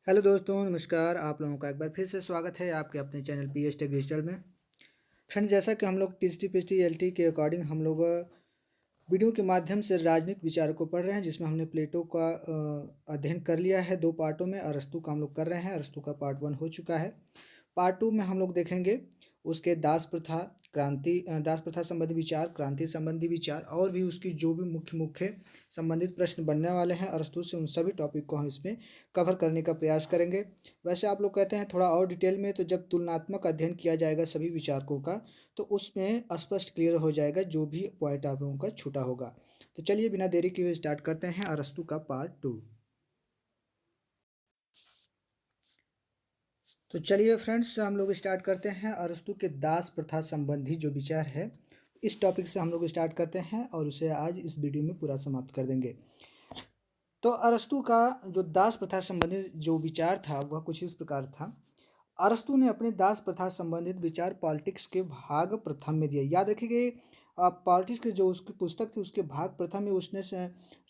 Hello दोस्तों, नमस्कार। आप लोगों का एक बार फिर से स्वागत है आपके अपने channel P H tech digital में। फ्रेंड, जैसा कि हम लोग T T P T L T के अकॉर्डिंग हम लोग वीडियो के माध्यम से राजनीतिक विचारों को पढ़ रहे हैं, जिसमें हमने प्लेटो का अध्ययन कर लिया है 2 पार्टों में। अरस्तु का हम लोग कर रहे हैं। अरस्तु का पार्ट 1 हो चुका है। पार्ट 2 में हम लोग देखेंगे उसके दास प्रथा, दास प्रथा संबंधी विचार, क्रांति संबंधी विचार और भी उसकी जो भी मुख्य मुख्य संबंधित प्रश्न बनने वाले हैं अरस्तु से, उन सभी टॉपिक को हम इसमें कवर करने का प्रयास करेंगे। वैसे आप लोग कहते हैं थोड़ा और डिटेल में, तो जब तुलनात्मक अध्ययन किया जाएगा सभी विचारकों का, तो उसमें स्पष्ट क्लियर हो जाएगा जो भी पॉइंट आप लोगों का छूटा होगा। तो चलिए बिना देरी किए हुए स्टार्ट करते हैं अरस्तु का पार्ट 2। तो चलिए फ्रेंड्स, हम लोग स्टार्ट करते हैं अरस्तु के दास प्रथा संबंधी जो विचार है, इस टॉपिक से हम लोग स्टार्ट करते हैं और उसे आज इस वीडियो में पूरा समाप्त कर देंगे। तो अरस्तु का जो दास प्रथा संबंधित जो विचार था वह कुछ इस प्रकार था। अरस्तु ने अपने दास प्रथा संबंधित विचार पॉलिटिक्स के भाग प्रथम में दिए। याद रखिए, पॉलिटिक्स के जो उसकी पुस्तक थी उसके भाग प्रथम में उसने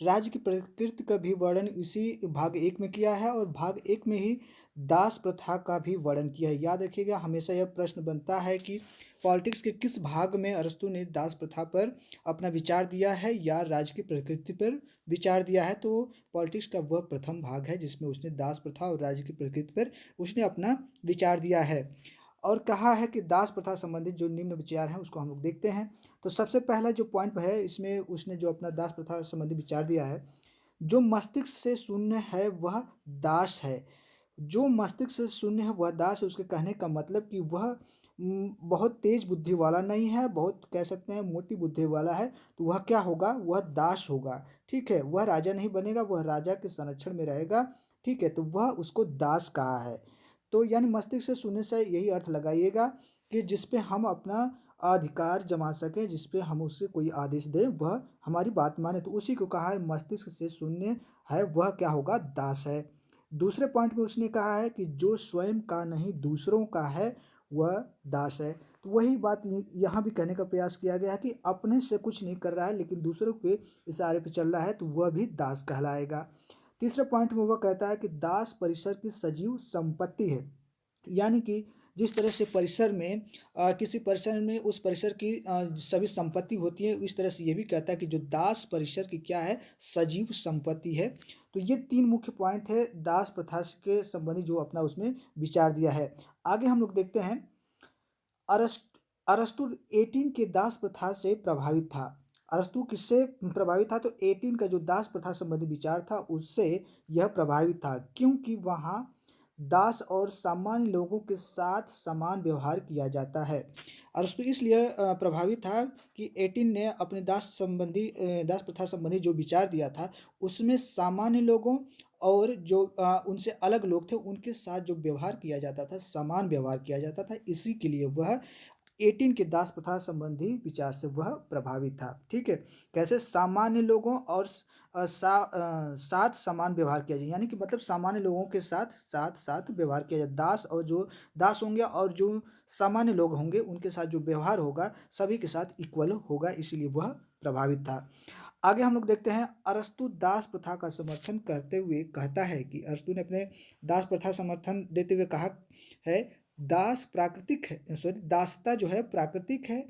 राज्य की प्रकृति का भी वर्णन इसी भाग 1 में किया है और भाग 1 में ही दास प्रथा का भी वर्णन किया है। याद रखिएगा, हमेशा यह प्रश्न बनता है कि पॉलिटिक्स के किस भाग में अरस्तु ने दास प्रथा पर अपना विचार दिया है या राज्य की प्रकृति पर विचार दिया है। तो पॉलिटिक्स का वह प्रथम भाग है जिसमें उसने दास प्रथा और राज्य की प्रकृति पर उसने अपना विचार दिया है और कहा है कि दास प्रथा संबंधित जो निम्न विचार हैं उसको हम लोग देखते हैं। तो सबसे पहला जो पॉइंट है इसमें उसने जो अपना दास प्रथा संबंधी विचार दिया है, जो मस्तिष्क से शून्य है वह दास है। जो मस्तिष्क से शून्य है वह दास है। उसके कहने का मतलब कि वह बहुत तेज बुद्धि वाला नहीं है, बहुत कह सकते हैं मोटी बुद्धि वाला है, तो वह क्या होगा, वह दास होगा। ठीक है, वह राजा नहीं बनेगा, वह राजा के संरक्षण में रहेगा। ठीक है, तो वह उसको दास कहा है। तो यानी मस्तिष्क से शून्य से यही अर्थ लगाइएगा कि जिस पे हम अपना अधिकार जमा सकें, जिस पे हम उससे कोई आदेश दें वह हमारी बात माने, तो उसी को कहा है मस्तिष्क से शून्य है वह क्या होगा, दास है। दूसरे पॉइंट में उसने कहा है कि जो स्वयं का नहीं दूसरों का है वह दास है। तो वही बात यहाँ भी कहने का प्रयास किया गया है कि अपने से कुछ नहीं कर रहा है लेकिन दूसरों के इशारे पे चल रहा है तो वह भी दास कहलाएगा। तीसरे पॉइंट में वह कहता है कि दास परिसर की सजीव संपत्ति है। यानी कि जिस तरह से परिसर में किसी परिसर में उस परिसर की सभी संपत्ति होती है, इस तरह से ये भी कहता है कि जो दास परिसर की क्या है, सजीव संपत्ति है। तो ये 3 मुख्य पॉइंट है दास प्रथा के संबंधी जो अपना उसमें विचार दिया है। आगे हम लोग देखते हैं, अरस्तु अरस्तु 18 के दास प्रथा से प्रभावित था। अरस्तु किससे प्रभावित था, तो 18 का जो दास प्रथा संबंधी विचार था उससे यह प्रभावित था, क्योंकि वहाँ दास और सामान्य लोगों के साथ समान व्यवहार किया जाता है। अरस्तु इसलिए प्रभावित था कि 18 ने अपने दास प्रथा संबंधी जो विचार दिया था उसमें सामान्य लोगों और जो उनसे अलग लोग थे उनके साथ जो व्यवहार किया जाता था, समान व्यवहार किया जाता था। इसी के लिए वह 18 के दास प्रथा संबंधी विचार से वह प्रभावित था। ठीक है, कैसे सामान्य लोगों और साथ समान व्यवहार किया जाए, यानी कि मतलब सामान्य लोगों के साथ साथ साथ व्यवहार किया जाए। दास और जो दास होंगे और जो सामान्य लोग होंगे उनके साथ जो व्यवहार होगा सभी के साथ इक्वल होगा, इसीलिए वह प्रभावित था। आगे हम लोग देखते हैं, अरस्तु दास प्रथा का समर्थन करते हुए कहता है कि अरस्तु ने अपने दास प्रथा समर्थन देते हुए कहा है, दास प्राकृतिक है, सॉरी दासता जो है प्राकृतिक है।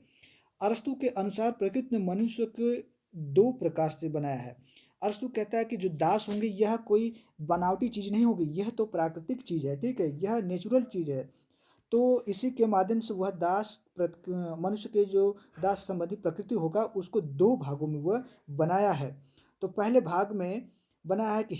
अरस्तु के अनुसार प्रकृति ने मनुष्य को 2 प्रकार से बनाया है। अरस्तु कहता है कि जो दास होंगे यह कोई बनावटी चीज़ नहीं होगी, यह तो प्राकृतिक चीज़ है। ठीक है, यह नेचुरल चीज़ है। तो इसी के माध्यम से वह मनुष्य के जो दास संबंधी प्रकृति होगा उसको 2 भागों में वह बनाया है। तो पहले भाग में बनाया है कि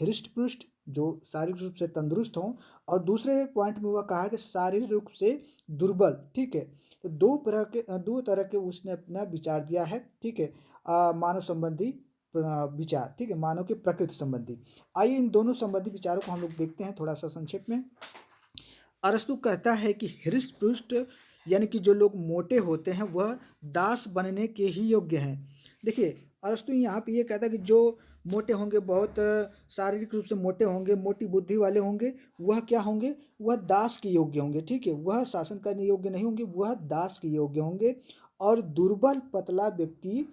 हृष्ट पुष्ट जो शारीरिक रूप से तंदुरुस्त हों, और दूसरे पॉइंट में वह कहा है कि शारीरिक रूप से दुर्बल। ठीक है, तो 2 तरह के उसने अपना विचार दिया है। ठीक है, मानव संबंधी विचार। ठीक है, मानव के प्रकृति संबंधी। आइए इन दोनों संबंधी विचारों को हम लोग देखते हैं थोड़ा सा संक्षेप में। अरस्तु कहता है कि हृष्ट पुष्ट यानी कि जो लोग मोटे होते हैं वह दास बनने के ही योग्य हैं। देखिए, अरस्तु यहाँ पे ये कहता है कि जो मोटे होंगे, बहुत शारीरिक रूप से मोटे होंगे, मोटी बुद्धि वाले होंगे, वह क्या होंगे, वह दास के योग्य होंगे। ठीक है, वह शासन करने योग्य नहीं होंगे, वह दास के योग्य होंगे। और दुर्बल पतला व्यक्ति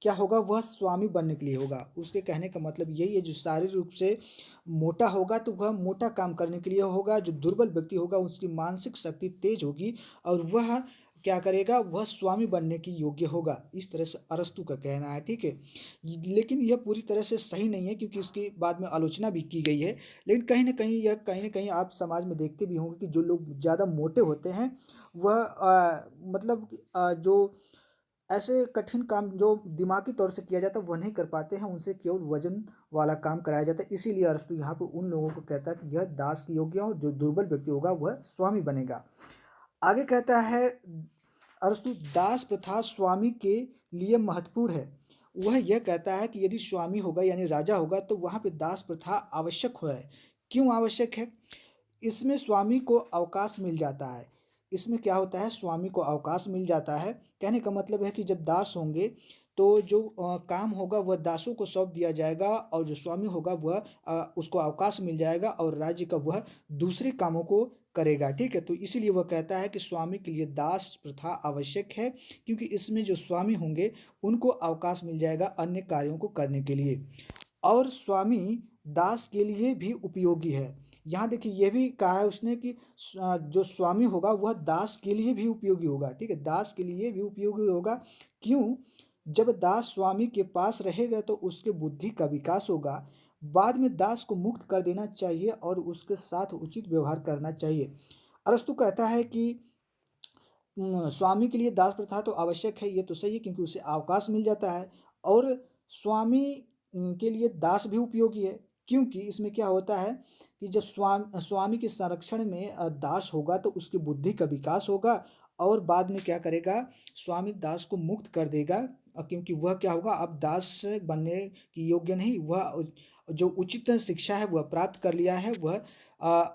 क्या होगा, वह स्वामी बनने के लिए होगा। उसके कहने का मतलब यही है, जो शारीरिक रूप से मोटा होगा तो वह मोटा काम करने के लिए होगा, जो दुर्बल व्यक्ति होगा उसकी मानसिक शक्ति तेज होगी और वह क्या करेगा, वह स्वामी बनने की योग्य होगा। इस तरह से अरस्तू का कहना है, ठीक है। लेकिन यह पूरी तरह से सही नहीं है, क्योंकि इसके बाद में आलोचना भी की गई है। लेकिन कहीं ना कहीं आप समाज में देखते भी होंगे कि जो लोग ज़्यादा मोटे होते हैं वह मतलब जो ऐसे कठिन काम जो दिमागी तौर से किया जाता है वह नहीं कर पाते हैं, उनसे केवल वजन वाला काम कराया जाता है। इसीलिए अरस्तु यहाँ पे उन लोगों को कहता है कि यह दास की योग्य है और जो दुर्बल व्यक्ति होगा वह स्वामी बनेगा। आगे कहता है अरस्तु, दास प्रथा स्वामी के लिए महत्वपूर्ण है। वह यह कहता है कि यदि स्वामी होगा यानी राजा होगा तो वहाँ पे दास प्रथा आवश्यक है। क्यों आवश्यक है? इसमें स्वामी को अवकाश मिल जाता है। इसमें क्या होता है, स्वामी को अवकाश मिल जाता है। कहने का मतलब है कि जब दास होंगे तो जो काम होगा वह दासों को सौंप दिया जाएगा और जो स्वामी होगा वह उसको अवकाश मिल जाएगा और राज्य का वह दूसरे कामों को करेगा, ठीक है। तो इसीलिए वह कहता है कि स्वामी के लिए दास प्रथा आवश्यक है, क्योंकि इसमें जो स्वामी होंगे उनको अवकाश मिल जाएगा अन्य कार्यों को करने के लिए। और स्वामी दास के लिए भी उपयोगी है। यहाँ देखिए यह भी कहा है उसने कि जो स्वामी होगा वह दास के लिए भी उपयोगी होगा, ठीक है, दास के लिए भी उपयोगी होगा। क्यों? जब दास स्वामी के पास रहेगा तो उसके बुद्धि का विकास होगा। बाद में दास को मुक्त कर देना चाहिए और उसके साथ उचित व्यवहार करना चाहिए। अरस्तु कहता है कि स्वामी के लिए दास प्रथा तो आवश्यक है, ये तो सही है, क्योंकि उसे अवकाश मिल जाता है। और स्वामी के लिए दास भी उपयोगी है, क्योंकि इसमें क्या होता है कि जब स्वामी के संरक्षण में दास होगा तो उसकी बुद्धि का विकास होगा और बाद में क्या करेगा, स्वामी दास को मुक्त कर देगा। क्योंकि वह क्या होगा, अब दास बनने की योग्य नहीं, वह जो उचित शिक्षा है वह प्राप्त कर लिया है, वह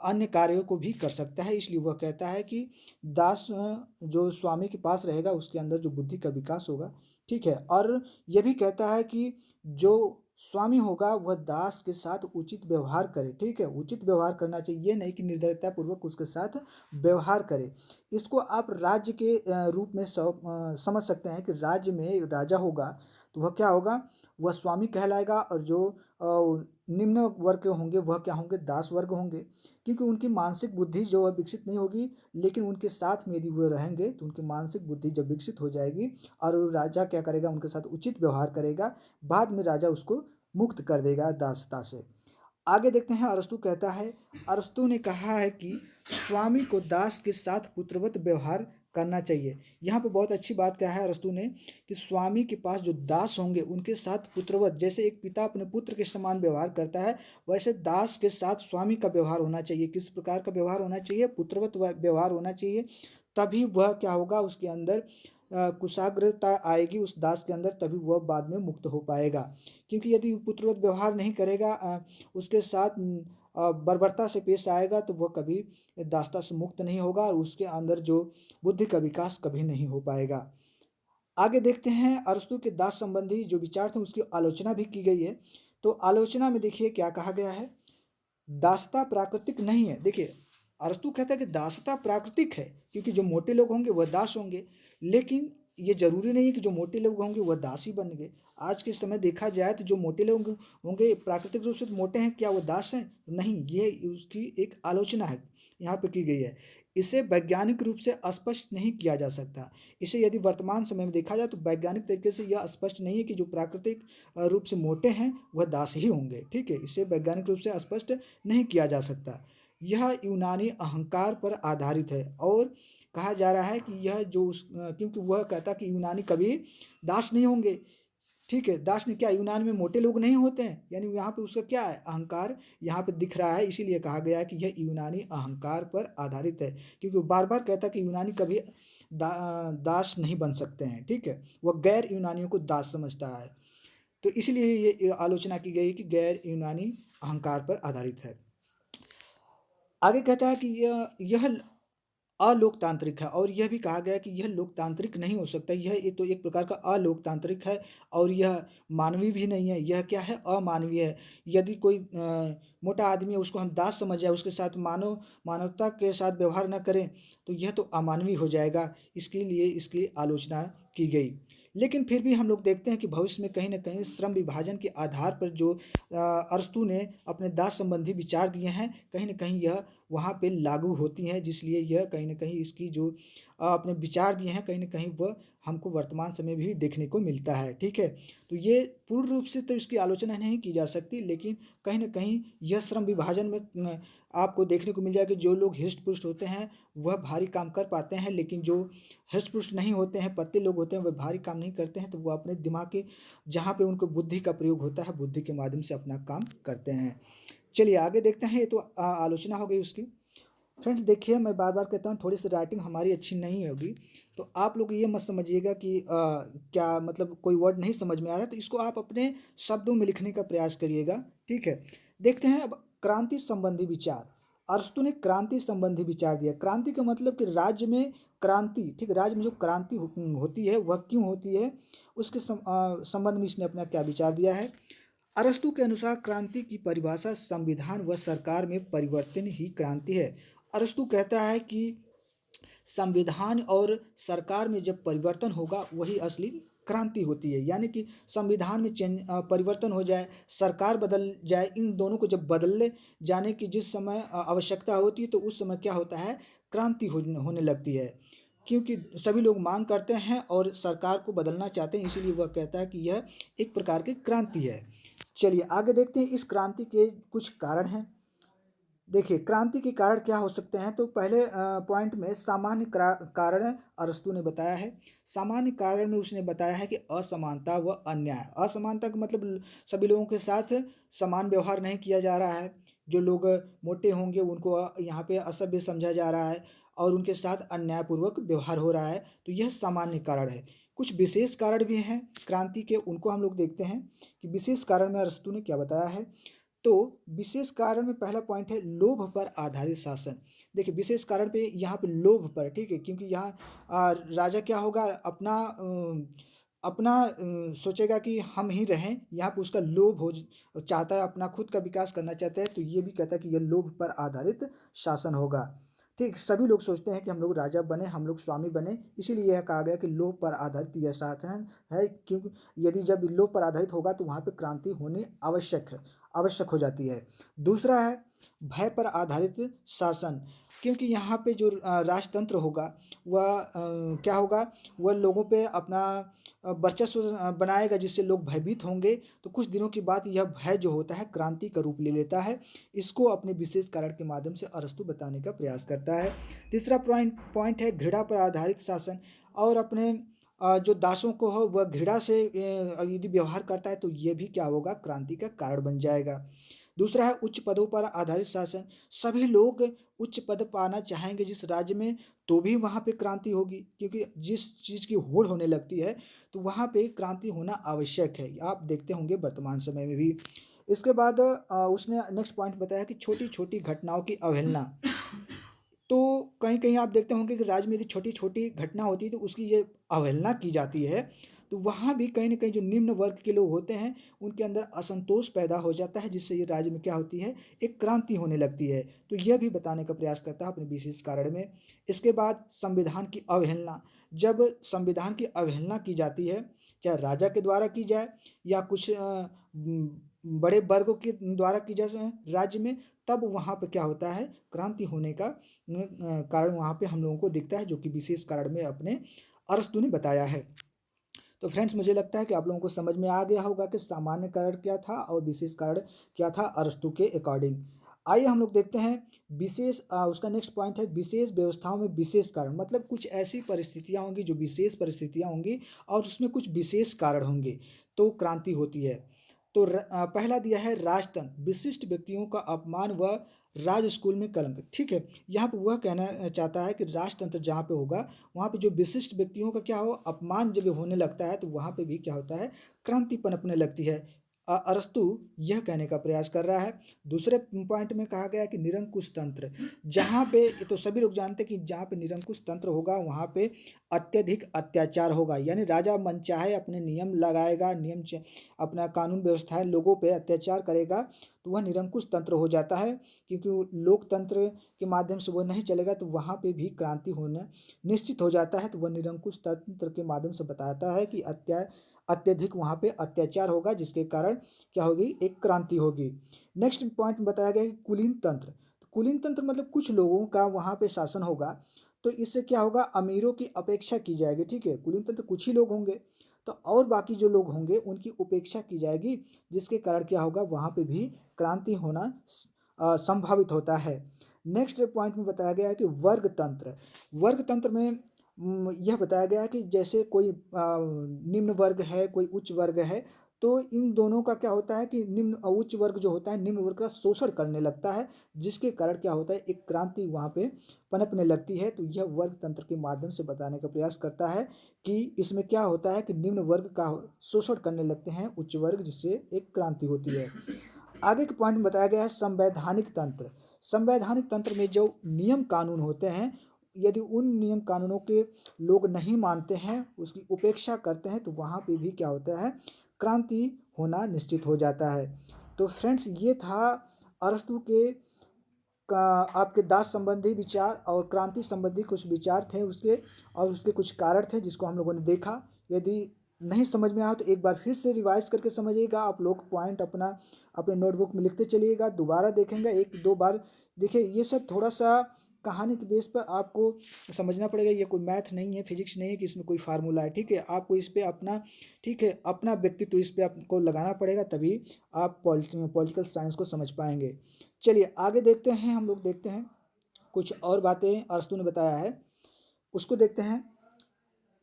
अन्य कार्यों को भी कर सकता है। इसलिए वह कहता है कि दास जो स्वामी के पास रहेगा उसके अंदर जो बुद्धि का विकास होगा, ठीक है। और यह भी कहता है कि जो स्वामी होगा वह दास के साथ उचित व्यवहार करे, ठीक है, उचित व्यवहार करना चाहिए, ये नहीं कि निर्दयता पूर्वक उसके साथ व्यवहार करे। इसको आप राज्य के रूप में समझ सकते हैं कि राज्य में राजा होगा तो वह क्या होगा, वह स्वामी कहलाएगा और जो निम्न वर्ग के होंगे वह क्या होंगे, दास वर्ग होंगे, क्योंकि उनकी मानसिक बुद्धि जो है विकसित नहीं होगी। लेकिन उनके साथ में यदि वो रहेंगे तो उनकी मानसिक बुद्धि जब विकसित हो जाएगी और वो राजा क्या करेगा, उनके साथ उचित व्यवहार करेगा, बाद में राजा उसको मुक्त कर देगा दासता से। आगे देखते हैं, अरस्तु कहता है, अरस्तु ने कहा है कि स्वामी को दास के साथ पुत्रवत व्यवहार करना चाहिए। यहाँ पे बहुत अच्छी बात कहा है अरस्तु ने कि स्वामी के पास जो दास होंगे उनके साथ पुत्रवत, जैसे एक पिता अपने पुत्र के समान व्यवहार करता है वैसे दास के साथ स्वामी का व्यवहार होना चाहिए। किस प्रकार का व्यवहार होना चाहिए, पुत्रवत व्यवहार होना चाहिए। तभी वह क्या होगा, उसके अंदर कुशाग्रता आएगी उस दास के अंदर, तभी वह बाद में मुक्त हो पाएगा। क्योंकि यदि पुत्रवत व्यवहार नहीं करेगा, उसके साथ बर्बरता से पेश आएगा तो वह कभी दासता से मुक्त नहीं होगा और उसके अंदर जो बुद्धि का विकास कभी नहीं हो पाएगा। आगे देखते हैं, अरस्तु के दास संबंधी जो विचार थे उसकी आलोचना भी की गई है। तो आलोचना में देखिए क्या कहा गया है, दासता प्राकृतिक नहीं है। देखिए अरस्तु कहता है कि दासता प्राकृतिक है, क्योंकि जो मोटे लोग होंगे वह दास होंगे, लेकिन ये जरूरी नहीं है कि जो मोटे लोग होंगे वह दास ही बनेंगे। आज के समय देखा जाए तो जो मोटे लोग होंगे प्राकृतिक रूप से तो मोटे हैं, क्या वो दास हैं? नहीं, ये उसकी एक आलोचना है यहाँ पे की गई है। इसे वैज्ञानिक रूप से स्पष्ट नहीं किया जा सकता। इसे यदि वर्तमान समय में देखा जाए तो वैज्ञानिक तरीके से यह स्पष्ट नहीं है कि जो प्राकृतिक रूप से मोटे हैं वह दास ही होंगे, ठीक है, इसे वैज्ञानिक रूप से स्पष्ट नहीं किया जा सकता। यह यूनानी अहंकार पर आधारित है और कहा जा रहा है कि यह जो क्योंकि वह कहता कि यूनानी कभी दास नहीं होंगे, ठीक है। दास ने क्या, यूनान में मोटे लोग नहीं होते हैं, यानी यहाँ पे उसका क्या है, अहंकार यहाँ पे दिख रहा है। इसीलिए कहा गया है कि यह यूनानी अहंकार पर आधारित है, क्योंकि वो बार बार कहता कि यूनानी कभी दास नहीं बन सकते हैं, ठीक है, वह गैर यूनानियों को दास समझता है। तो इसलिए ये आलोचना की गई कि गैर यूनानी अहंकार पर आधारित है। आगे कहता है कि यह अलोकतांत्रिक है और यह भी कहा गया है कि यह लोकतांत्रिक नहीं हो सकता, यह तो एक प्रकार का अलोकतांत्रिक है और यह मानवीय भी नहीं है, यह क्या है, अमानवीय है। यदि कोई मोटा आदमी है उसको हम दास समझ जाए, उसके साथ मानवता के साथ व्यवहार न करें तो यह तो अमानवीय हो जाएगा। इसके लिए इसकी आलोचना की गई। लेकिन फिर भी हम लोग देखते हैं कि भविष्य में कहीं ना कहीं श्रम विभाजन के आधार पर जो अरस्तू ने अपने दास संबंधी विचार दिए हैं, कहीं ना कहीं यह वहाँ पे लागू होती हैं, जिसलिए यह कहीं ना कहीं इसकी जो अपने विचार दिए हैं, कहीं ना कहीं वह हमको वर्तमान समय में भी देखने को मिलता है। ठीक है, तो ये पूर्ण रूप से तो इसकी आलोचना नहीं की जा सकती, लेकिन कहीं ना कहीं यह श्रम विभाजन में आपको देखने को मिल जाएगा कि जो लोग हृष्ट पुष्ट होते हैं वह भारी काम कर पाते हैं, लेकिन जो हृष्ट पुष्ट नहीं होते हैं, पत्ते लोग होते हैं, वह भारी काम नहीं करते हैं, तो वो अपने दिमाग के जहाँ पे उनको बुद्धि का प्रयोग होता है, बुद्धि के माध्यम से अपना काम करते हैं। चलिए आगे देखते हैं। ये तो आलोचना हो गई उसकी। फ्रेंड्स देखिए, मैं बार बार कहता हूँ थोड़ी सी राइटिंग हमारी अच्छी नहीं होगी, तो आप लोग ये मत समझिएगा कि क्या मतलब कोई वर्ड नहीं समझ में आ रहा है, तो इसको आप अपने शब्दों में लिखने का प्रयास करिएगा। ठीक है, देखते हैं अब क्रांति संबंधी विचार। अरस्तु ने क्रांति संबंधी विचार दिया। क्रांति का मतलब कि राज्य में क्रांति, ठीक है, राज्य में जो क्रांति होती है वह क्यों होती है, उसके संबंध में इसने अपना क्या विचार दिया है। अरस्तु के अनुसार क्रांति की परिभाषा संविधान व सरकार में परिवर्तन ही क्रांति है। अरस्तु कहता है कि संविधान और सरकार में जब परिवर्तन होगा वही असली क्रांति होती है, यानी कि संविधान में परिवर्तन हो जाए, सरकार बदल जाए, इन दोनों को जब बदलने जाने की जिस समय आवश्यकता होती है, तो उस समय क्या होता है, क्रांति होने लगती है, क्योंकि सभी लोग मांग करते हैं और सरकार को बदलना चाहते हैं, इसीलिए वह कहता है कि यह एक प्रकार की क्रांति है। चलिए आगे देखते हैं, इस क्रांति के कुछ कारण हैं। देखिए क्रांति के कारण क्या हो सकते हैं, तो पहले पॉइंट में सामान्य कारण अरस्तु ने बताया है। सामान्य कारण में उसने बताया है कि असमानता व अन्याय। असमानता का मतलब सभी लोगों के साथ समान व्यवहार नहीं किया जा रहा है, जो लोग मोटे होंगे उनको यहाँ पे असभ्य समझा जा रहा है और उनके साथ अन्यायपूर्वक व्यवहार हो रहा है, तो यह सामान्य कारण है। कुछ विशेष कारण भी हैं क्रांति के, उनको हम लोग देखते हैं कि विशेष कारण में अरस्तु ने क्या बताया है। तो विशेष कारण में पहला पॉइंट है लोभ पर आधारित शासन। देखिए विशेष कारण पे यहाँ पे लोभ पर, ठीक है, क्योंकि यहाँ राजा क्या होगा, अपना सोचेगा कि हम ही रहें, यहाँ पे उसका लोभ हो चाहता है, अपना खुद का विकास करना चाहता है, तो ये भी कहता है कि यह लोभ पर आधारित शासन होगा। ठीक, सभी लोग सोचते हैं कि हम लोग राजा बने, हम लोग स्वामी बने, इसीलिए यह कहा गया कि लोभ पर आधारित यह शासन है, क्योंकि यदि जब लोभ पर आधारित होगा तो वहाँ पे क्रांति होनी आवश्यक हो जाती है। दूसरा है भय पर आधारित शासन, क्योंकि यहाँ पे जो राजतंत्र होगा वह क्या होगा, वह लोगों पे अपना वर्चस्व बनाएगा, जिससे लोग भयभीत होंगे, तो कुछ दिनों के बाद यह भय जो होता है क्रांति का रूप ले लेता है। इसको अपने विशेष कारण के माध्यम से अरस्तु बताने का प्रयास करता है। तीसरा पॉइंट है घृणा पर आधारित शासन, और अपने जो दासों को हो वह घृणा से यदि व्यवहार करता है तो ये भी क्या होगा, क्रांति का कारण बन जाएगा। दूसरा है उच्च पदों पर आधारित शासन। सभी लोग उच्च पद पाना चाहेंगे जिस राज्य में, तो भी वहाँ पे क्रांति होगी, क्योंकि जिस चीज़ की होड़ होने लगती है तो वहाँ पे क्रांति होना आवश्यक है, आप देखते होंगे वर्तमान समय में भी। इसके बाद उसने नेक्स्ट पॉइंट बताया कि छोटी छोटी घटनाओं की अवहेलना। तो कहीं कहीं आप देखते होंगे कि राज्य में यदि छोटी छोटी घटना होती है तो उसकी ये अवहेलना की जाती है, तो वहाँ भी कहीं ना कहीं जो निम्न वर्ग के लोग होते हैं उनके अंदर असंतोष पैदा हो जाता है, जिससे ये राज्य में क्या होती है, एक क्रांति होने लगती है। तो यह भी बताने का प्रयास करता है अपने विशेष कारण में। इसके बाद संविधान की अवहेलना। जब संविधान की अवहेलना की जाती है, चाहे राजा के द्वारा की जाए या कुछ बड़े वर्गों के द्वारा की जाए राज्य में, तब वहाँ पर क्या होता है, क्रांति होने का कारण वहाँ पे हम लोगों को दिखता है, जो कि विशेष कारण में अपने अरस्तु ने बताया है। तो फ्रेंड्स मुझे लगता है कि आप लोगों को समझ में आ गया होगा कि सामान्य कारण क्या था और विशेष कारण क्या था अरस्तु के अकॉर्डिंग। आइए हम लोग देखते हैं विशेष उसका नेक्स्ट पॉइंट है विशेष व्यवस्थाओं में विशेष कारण। मतलब कुछ ऐसी परिस्थितियाँ होंगी, जो विशेष परिस्थितियाँ होंगी और उसमें कुछ विशेष कारण होंगे, तो क्रांति होती है। तो पहला दिया है राजतंत्र, विशिष्ट व्यक्तियों का अपमान व राज स्कूल में कलंक। ठीक है, यहाँ पे वह कहना चाहता है कि राजतंत्र जहाँ पे होगा वहाँ पे जो विशिष्ट व्यक्तियों का क्या हो, अपमान जब होने लगता है, तो वहाँ पे भी क्या होता है, क्रांति पनपने लगती है। अरस्तु यह कहने का प्रयास कर रहा है। दूसरे पॉइंट में कहा गया कि निरंकुश तंत्र, जहाँ पे तो सभी लोग जानते हैं कि जहाँ पे निरंकुश तंत्र होगा वहाँ पे अत्यधिक अत्याचार होगा, यानी राजा मनचाहे अपने नियम लगाएगा, अपना कानून व्यवस्था है लोगों पे अत्याचार करेगा, तो वह निरंकुश तंत्र हो जाता है। क्योंकि लोकतंत्र के माध्यम से वह नहीं चलेगा तो वहाँ पे भी क्रांति होना निश्चित हो जाता है। तो वह निरंकुश तंत्र के माध्यम से बताता है कि अत्यधिक वहाँ पे अत्याचार होगा, जिसके कारण क्या होगी, एक क्रांति होगी। नेक्स्ट पॉइंट में बताया गया कि कुलीन तंत्र। तो कुलीन तंत्र मतलब कुछ लोगों का वहाँ पे शासन होगा, तो इससे क्या होगा, अमीरों की अपेक्षा की जाएगी। ठीक है, कुलीन तंत्र कुछ ही लोग होंगे तो और बाकी जो लोग होंगे उनकी उपेक्षा की जाएगी, जिसके कारण क्या होगा, वहाँ पे भी क्रांति होना संभावित होता है। नेक्स्ट पॉइंट में बताया गया है कि वर्ग तंत्र। वर्ग तंत्र में यह बताया गया है कि जैसे कोई निम्न वर्ग है, कोई उच्च वर्ग है, तो इन दोनों का क्या होता है कि उच्च वर्ग जो होता है निम्न वर्ग का शोषण करने लगता है, जिसके कारण क्या होता है, एक क्रांति वहाँ पे पनपने लगती है। तो यह वर्ग तंत्र के माध्यम से बताने का प्रयास करता है कि इसमें क्या होता है कि निम्न वर्ग का शोषण करने लगते हैं उच्च वर्ग, जिससे एक क्रांति होती है। आगे के पॉइंट में बताया गया है संवैधानिक तंत्र। संवैधानिक तंत्र में जो नियम कानून होते हैं, यदि उन नियम कानूनों के लोग नहीं मानते हैं, उसकी उपेक्षा करते हैं, तो वहाँ पे भी क्या होता है, क्रांति होना निश्चित हो जाता है। तो फ्रेंड्स, ये था अरस्तु के का आपके दास संबंधी विचार और क्रांति संबंधी कुछ विचार थे उसके, और उसके कुछ कारण थे जिसको हम लोगों ने देखा। यदि नहीं समझ में आया तो एक बार फिर से रिवाइज करके समझिएगा। आप लोग पॉइंट अपना अपने नोटबुक में लिखते चलिएगा, दोबारा देखेंगे, एक दो बार देखिए। ये सब थोड़ा सा कहानी के बेस पर आपको समझना पड़ेगा। ये कोई मैथ नहीं है, फिजिक्स नहीं है कि इसमें कोई फार्मूला है। ठीक है, आपको इस पे अपना, ठीक है, अपना व्यक्तित्व इस पे आपको लगाना पड़ेगा, तभी आप पॉलिटिकल साइंस को समझ पाएंगे। चलिए आगे देखते हैं, हम लोग देखते हैं कुछ और बातें अरस्तु ने बताया है, उसको देखते हैं।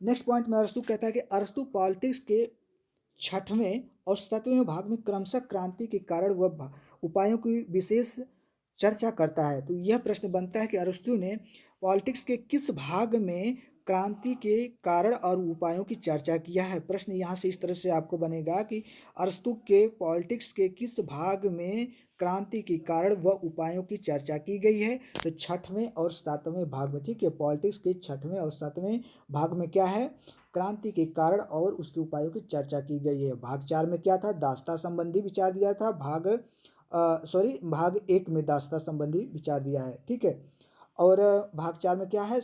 नेक्स्ट पॉइंट में अरस्तु कहता है कि अरस्तु पॉलिटिक्स के छठवें और सातवें भाग में क्रमशः क्रांति के कारण व उपायों की विशेष चर्चा करता है। तो यह प्रश्न बनता है कि अरस्तु ने पॉलिटिक्स के किस भाग में क्रांति के कारण और उपायों की चर्चा किया है। प्रश्न यहाँ से इस तरह से आपको बनेगा कि अरस्तु के पॉलिटिक्स के किस भाग में क्रांति के कारण व उपायों की चर्चा की गई है। तो छठवें और सातवें भाग में। ठीक है, पॉलिटिक्स के छठवें और सातवें भाग में क्या है, क्रांति के कारण और उसके उपायों की चर्चा की गई है। भाग 4 में क्या था, दासता संबंधी विचार दिया था। भाग 1 में दासता संबंधी विचार दिया है। ठीक है, और भाग 4 में क्या है,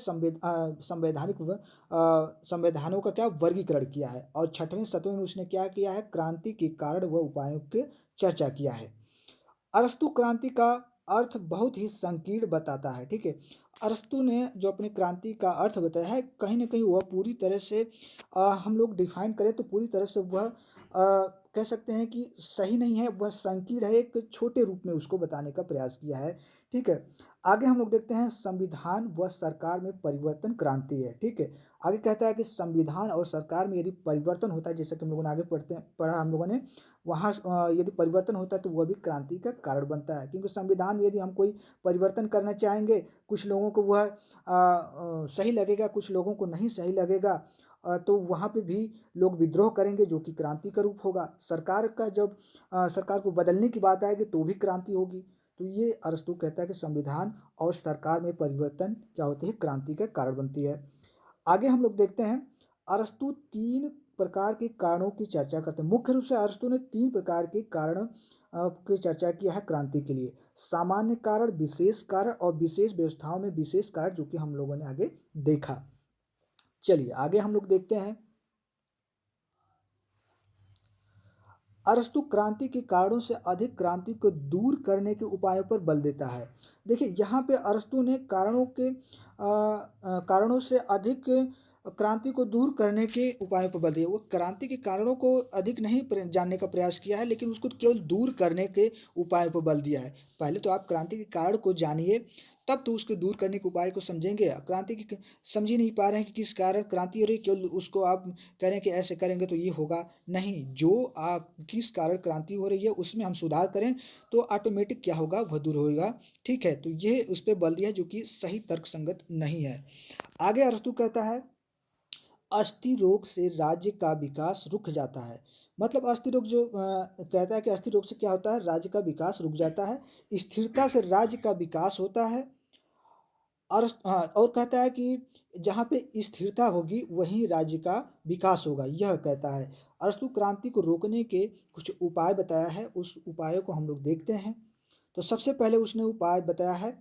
संवैधानों का क्या वर्गीकरण किया है। और छठवें सतवें में उसने क्या किया है, क्रांति के कारण व उपायों की चर्चा किया है। अरस्तु क्रांति का अर्थ बहुत ही संकीर्ण बताता है। ठीक है, अरस्तु ने जो अपनी क्रांति का अर्थ बताया है, कहीं ना कहीं वह पूरी तरह से हम लोग डिफाइन करें तो पूरी तरह से वह कह सकते हैं कि सही नहीं है, वह संकीर्ण है, एक छोटे रूप में उसको बताने का प्रयास किया है। ठीक है, आगे हम लोग देखते हैं संविधान व सरकार में परिवर्तन क्रांति है। ठीक है, आगे कहता है कि संविधान और सरकार में यदि परिवर्तन होता है, जैसा कि हम लोगों ने आगे पढ़ा हम लोगों ने, वहाँ यदि परिवर्तन होता है तो वह भी क्रांति का कारण बनता है। क्योंकि संविधान में यदि हम कोई परिवर्तन करना चाहेंगे, कुछ लोगों को वह सही लगेगा, कुछ लोगों को नहीं सही लगेगा, तो वहाँ पे भी लोग विद्रोह करेंगे, जो कि क्रांति का रूप होगा। सरकार का जब सरकार को बदलने की बात आएगी तो भी क्रांति होगी। तो ये अरस्तु कहता है कि संविधान और सरकार में परिवर्तन क्या होती है, क्रांति का कारण बनती है। आगे हम लोग देखते हैं, अरस्तु 3 प्रकार के कारणों की चर्चा करते हैं। मुख्य रूप से अरस्तु ने 3 प्रकार के कारण की चर्चा किया है क्रांति के लिए। सामान्य कारण, विशेष कारण और विशेष व्यवस्थाओं में विशेष कारण, जो कि हम लोगों ने आगे देखा। चलिए आगे हम लोग देखते हैं, अरस्तु क्रांति के कारणों से अधिक क्रांति को दूर करने के उपायों पर बल देता है। देखिए यहाँ पे अरस्तु ने कारणों से अधिक क्रांति को दूर करने के उपायों पर बल दिया। वो क्रांति के कारणों को अधिक नहीं जानने का प्रयास किया है, लेकिन उसको केवल दूर करने के उपायों पर बल दिया है। पहले तो आप क्रांति के कारण को जानिए, तब तो उसको दूर करने के उपाय को समझेंगे। क्रांति की समझ ही नहीं पा रहे हैं कि किस कारण क्रांति हो रही, केवल उसको आप कह रहे हैं कि ऐसे करेंगे तो ये होगा। नहीं, जो किस कारण क्रांति हो रही है उसमें हम सुधार करें तो ऑटोमेटिक क्या होगा, वह दूर होगा। ठीक है, तो ये उस पर बल दिया जो कि सही तर्क संगत नहीं है। आगे अरस्तु कहता है, अस्थि रोग से राज्य का विकास रुक जाता है। मतलब अस्थिर रोग जो कहता है कि अस्थिर रोग से क्या होता है, राज्य का विकास रुक जाता है। स्थिरता से राज्य का विकास होता है। और हाँ, और कहता है कि जहाँ पे स्थिरता होगी वहीं राज्य का विकास होगा, यह कहता है। अरस्तु क्रांति को रोकने के कुछ उपाय बताया है, उस उपायों को हम लोग देखते हैं। तो सबसे पहले उसने उपाय बताया है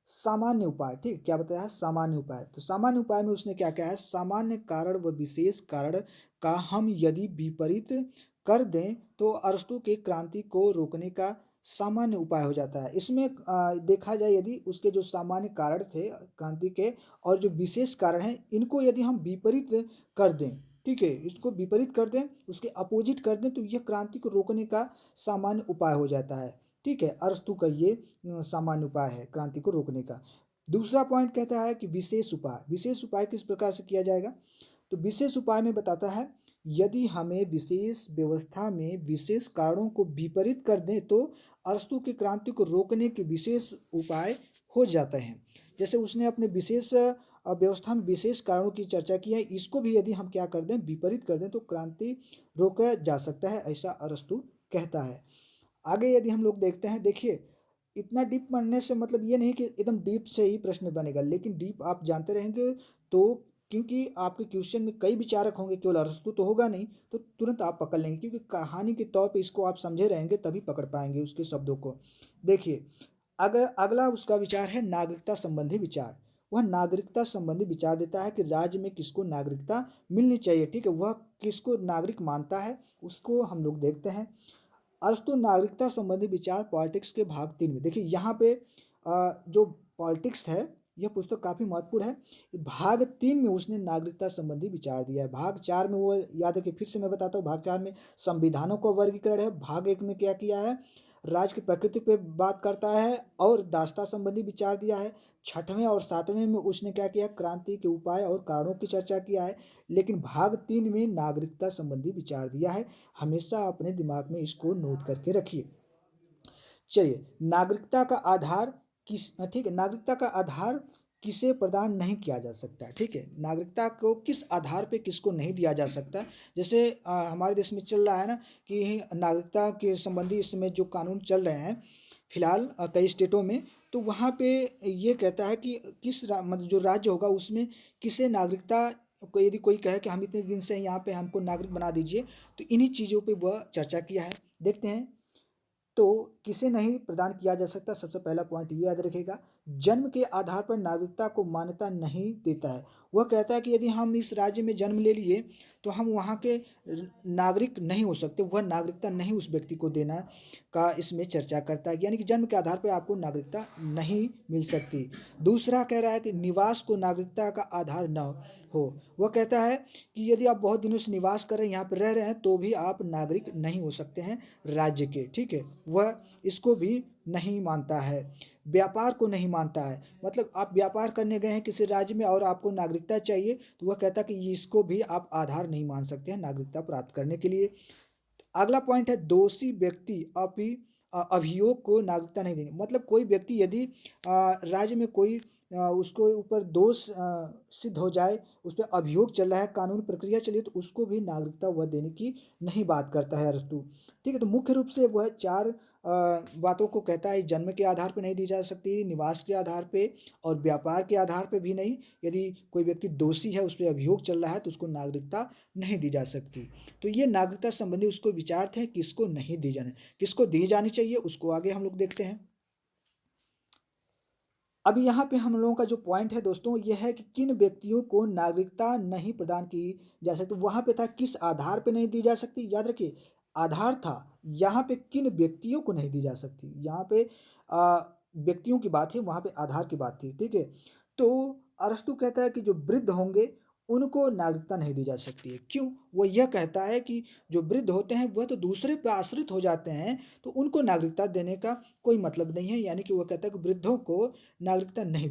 सामान्य उपाय। ठीक, क्या बताया है, सामान्य उपाय। तो सामान्य उपाय में उसने क्या क्या है, सामान्य कारण व विशेष कारण का हम यदि विपरीत कर दें तो अरस्तु के क्रांति को रोकने का सामान्य उपाय हो जाता है। इसमें देखा जाए यदि उसके जो सामान्य कारण थे क्रांति के और जो विशेष कारण हैं, इनको यदि हम विपरीत कर दें, ठीक है, इसको विपरीत कर दें, उसके अपोजिट कर दें, तो यह क्रांति को रोकने का सामान्य उपाय हो जाता है। ठीक है, अरस्तु का ये सामान्य उपाय है क्रांति को रोकने का। दूसरा पॉइंट कहता है कि विशेष उपाय। विशेष उपाय किस प्रकार से किया जाएगा, तो विशेष उपाय में बताता है यदि हमें विशेष व्यवस्था में विशेष कारणों को विपरीत कर दें तो अरस्तु की क्रांति को रोकने के विशेष उपाय हो जाते हैं। जैसे उसने अपने विशेष व्यवस्था में विशेष कारणों की चर्चा की है, इसको भी यदि हम क्या कर दें, विपरीत कर दें, तो क्रांति रोका जा सकता है, ऐसा अरस्तु कहता है। आगे यदि हम लोग देखते हैं, देखिए इतना डीप पढ़ने से मतलब ये नहीं कि एकदम डीप से ही प्रश्न बनेगा, लेकिन डीप आप जानते रहेंगे तो, क्योंकि आपके क्वेश्चन में कई विचारक होंगे, केवल अरस्तु तो होगा नहीं, तो तुरंत आप पकड़ लेंगे, क्योंकि कहानी के तौर पे इसको आप समझे रहेंगे तभी पकड़ पाएंगे उसके शब्दों को। देखिए अगर अगला उसका विचार है नागरिकता संबंधी विचार। वह नागरिकता संबंधी विचार देता है कि राज्य में किसको नागरिकता मिलनी चाहिए। ठीक है, वह किसको नागरिक मानता है उसको हम लोग देखते हैं। अरस्तु नागरिकता संबंधी विचार पॉलिटिक्स के भाग 3 में। देखिए यहाँ पे जो पॉलिटिक्स है यह पुस्तक काफ़ी महत्वपूर्ण है। भाग 3 में उसने नागरिकता संबंधी विचार दिया है। भाग 4 में वो याद रखिए, फिर से मैं बताता हूँ, भाग 4 में संविधानों का वर्गीकरण है। भाग 1 में क्या किया है, राज्य की प्रकृति पे बात करता है और दासता संबंधी विचार दिया है। 6वें और 7वें में उसने क्या किया, क्रांति के उपाय और कारणों की चर्चा किया है। लेकिन भाग 3 में नागरिकता संबंधी विचार दिया है। हमेशा अपने दिमाग में इसको नोट करके रखिए। चलिए, नागरिकता का आधार किस, ठीक है, नागरिकता का आधार किसे प्रदान नहीं किया जा सकता। ठीक है, नागरिकता को किस आधार पे किसको नहीं दिया जा सकता। जैसे हमारे देश में चल रहा है ना कि नागरिकता के संबंधी इस समय जो कानून चल रहे हैं फिलहाल कई स्टेटों में, तो वहाँ पे ये कहता है कि मतलब जो राज्य होगा उसमें किसे नागरिकता को, यदि कोई कहे कि हम इतने दिन से यहाँ पे हमको नागरिक बना दीजिए, तो इन्हीं चीज़ों पे वह चर्चा किया है। देखते हैं, तो किसे नहीं प्रदान किया जा सकता। सबसे पहला पॉइंट ये याद रखेगा, जन्म के आधार पर नागरिकता को मान्यता नहीं देता है। वह कहता है कि यदि हम इस राज्य में जन्म ले लिए तो हम वहाँ के नागरिक नहीं हो सकते, वह नागरिकता नहीं उस व्यक्ति को देना का इसमें चर्चा करता है, यानी कि जन्म के आधार पर आपको नागरिकता नहीं मिल सकती। दूसरा कह रहा है कि निवास को नागरिकता का आधार न हो। वह कहता है कि यदि आप बहुत दिनों से निवास कर रहे हैं, यहाँ पर रह रहे हैं, तो भी आप नागरिक नहीं हो सकते हैं राज्य के। ठीक है, वह इसको भी नहीं मानता है। व्यापार को नहीं मानता है, मतलब आप व्यापार करने गए हैं किसी राज्य में और आपको नागरिकता चाहिए, तो वह कहता है कि इसको भी आप आधार नहीं मान सकते हैं नागरिकता प्राप्त करने के लिए। अगला पॉइंट है दोषी व्यक्ति अभियोग को नागरिकता नहीं देनी। मतलब कोई व्यक्ति यदि राज्य में कोई उसको ऊपर दोष सिद्ध हो जाए, उस पर अभियोग चल रहा है, कानूनी प्रक्रिया चली है, तो उसको भी नागरिकता वह देने की नहीं बात करता है अरस्तु। ठीक है, तो मुख्य रूप से वह 4 बातों को कहता है, जन्म के आधार पर नहीं दी जा सकती, निवास के आधार पे और व्यापार के आधार पे भी नहीं। यदि कोई व्यक्ति दोषी है, उस पर अभियोग चल रहा है, तो उसको नागरिकता नहीं दी जा सकती। तो ये नागरिकता संबंधी उसको विचार थे, किसको नहीं दी जाने, किसको दी जानी चाहिए, उसको आगे हम लोग देखते हैं। अभी यहाँ पे हम लोगों का जो पॉइंट है दोस्तों, ये है कि किन व्यक्तियों को नागरिकता नहीं प्रदान की जा सकती। वहाँ पे था किस आधार पे नहीं दी जा सकती, याद रखिए आधार था। यहाँ पे किन व्यक्तियों को नहीं दी जा सकती, यहाँ पे व्यक्तियों की बात है, वहाँ पे आधार की बात थी। ठीक है, तो अरस्तु कहता है कि जो वृद्ध होंगे उनको नागरिकता नहीं दी जा सकती है। क्यों, वो यह कहता है कि जो वृद्ध होते हैं वह तो दूसरे पे आश्रित हो जाते हैं, तो उनको नागरिकता देने का कोई मतलब नहीं है। यानी कि वह कहता है कि वृद्धों को नागरिकता नहीं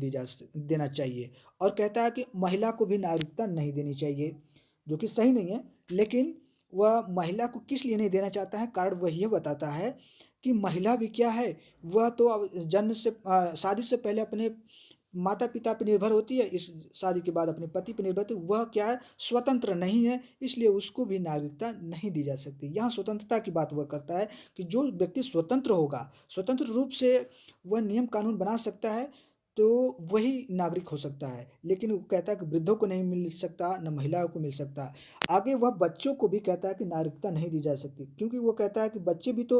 देना चाहिए। और कहता है कि महिला को भी नागरिकता नहीं देनी चाहिए, जो कि सही नहीं है। लेकिन वह महिला को किस लिए नहीं देना चाहता है, कारण वह ये बताता है कि महिला भी क्या है, वह तो अब जन्म से शादी से पहले अपने माता पिता पर निर्भर होती है, इस शादी के बाद अपने पति पर निर्भर होती है, वह क्या है, स्वतंत्र नहीं है, इसलिए उसको भी नागरिकता नहीं दी जा सकती। यहाँ स्वतंत्रता की बात वह करता है कि जो व्यक्ति स्वतंत्र होगा, स्वतंत्र रूप से वह नियम कानून बना सकता है, तो वही नागरिक हो सकता है। लेकिन वो कहता है कि वृद्धों को नहीं मिल सकता, न महिलाओं को मिल सकता। आगे वह बच्चों को भी कहता है कि नागरिकता नहीं दी जा सकती, क्योंकि वो कहता है कि बच्चे भी तो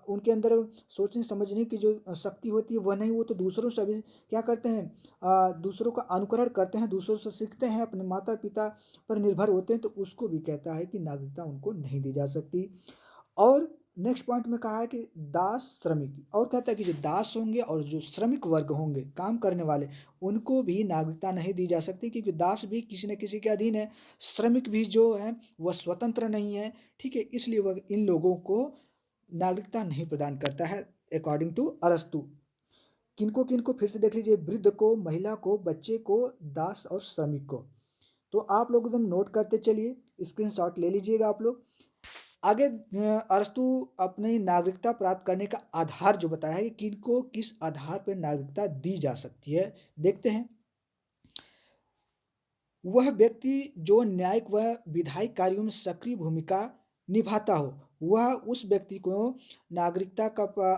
उनके अंदर सोचने समझने की जो शक्ति होती है वह नहीं, वो तो दूसरों से भी क्या करते हैं, दूसरों का अनुकरण करते हैं, दूसरों से सीखते हैं, अपने माता पिता पर निर्भर होते हैं, तो उसको भी कहता है कि नागरिकता उनको नहीं दी जा सकती। और नेक्स्ट पॉइंट में कहा है कि दास श्रमिक, और कहता है कि जो दास होंगे और जो श्रमिक वर्ग होंगे, काम करने वाले, उनको भी नागरिकता नहीं दी जा सकती, क्योंकि दास भी किसी न किसी के अधीन है, श्रमिक भी जो है वह स्वतंत्र नहीं है। ठीक है, इसलिए वह इन लोगों को नागरिकता नहीं प्रदान करता है अकॉर्डिंग टू अरस्तु। किनको किनको फिर से देख लीजिए, वृद्ध को, महिला को, बच्चे को, दास और श्रमिक को। तो आप लोग एकदम नोट करते चलिए, स्क्रीनशॉट ले लीजिएगा आप लोग। आगे अरस्तु अपनी नागरिकता प्राप्त करने का आधार जो बताया है कि किनको किस आधार पर नागरिकता दी जा सकती है, देखते हैं। वह व्यक्ति जो न्यायिक व विधायिक कार्यों में सक्रिय भूमिका निभाता हो, वह उस व्यक्ति को नागरिकता का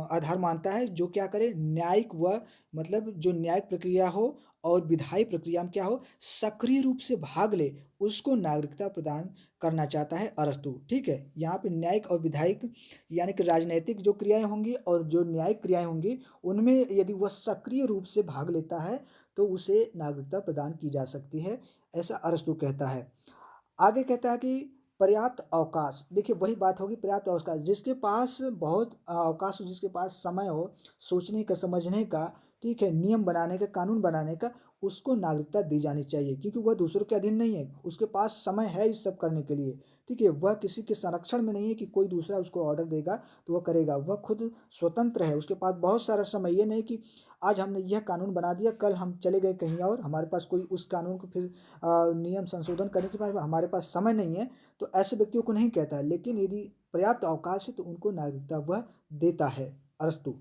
आधार मानता है जो क्या करे, न्यायिक व मतलब जो न्यायिक प्रक्रिया हो और विधायी प्रक्रिया में क्या हो, सक्रिय रूप से भाग ले, उसको नागरिकता प्रदान करना चाहता है अरस्तु। ठीक है, यहाँ पे न्यायिक और विधायिक यानी कि राजनैतिक जो क्रियाएं होंगी और जो न्यायिक क्रियाएं होंगी, उनमें यदि वह सक्रिय रूप से भाग लेता है तो उसे नागरिकता प्रदान की जा सकती है, ऐसा अरस्तु कहता है। आगे कहता है कि पर्याप्त अवकाश, देखिए वही बात होगी, पर्याप्त अवकाश, जिसके पास बहुत अवकाश हो, जिसके पास समय हो सोचने का, समझने का, ठीक है, नियम बनाने का, कानून बनाने का, उसको नागरिकता दी जानी चाहिए, क्योंकि वह दूसरों के अधीन नहीं है, उसके पास समय है इस सब करने के लिए। ठीक है, वह किसी के संरक्षण में नहीं है कि कोई दूसरा उसको ऑर्डर देगा तो वह करेगा, वह खुद स्वतंत्र है, उसके पास बहुत सारा समय। ये नहीं कि आज हमने यह कानून बना दिया, कल हम चले गए कहीं और, हमारे पास कोई उस कानून को फिर नियम संशोधन करने के बाद हमारे पास समय नहीं है, तो ऐसे व्यक्तियों को नहीं कहता है। लेकिन यदि पर्याप्त अवकाश है तो उनको नागरिकता वह देता है अरस्तु।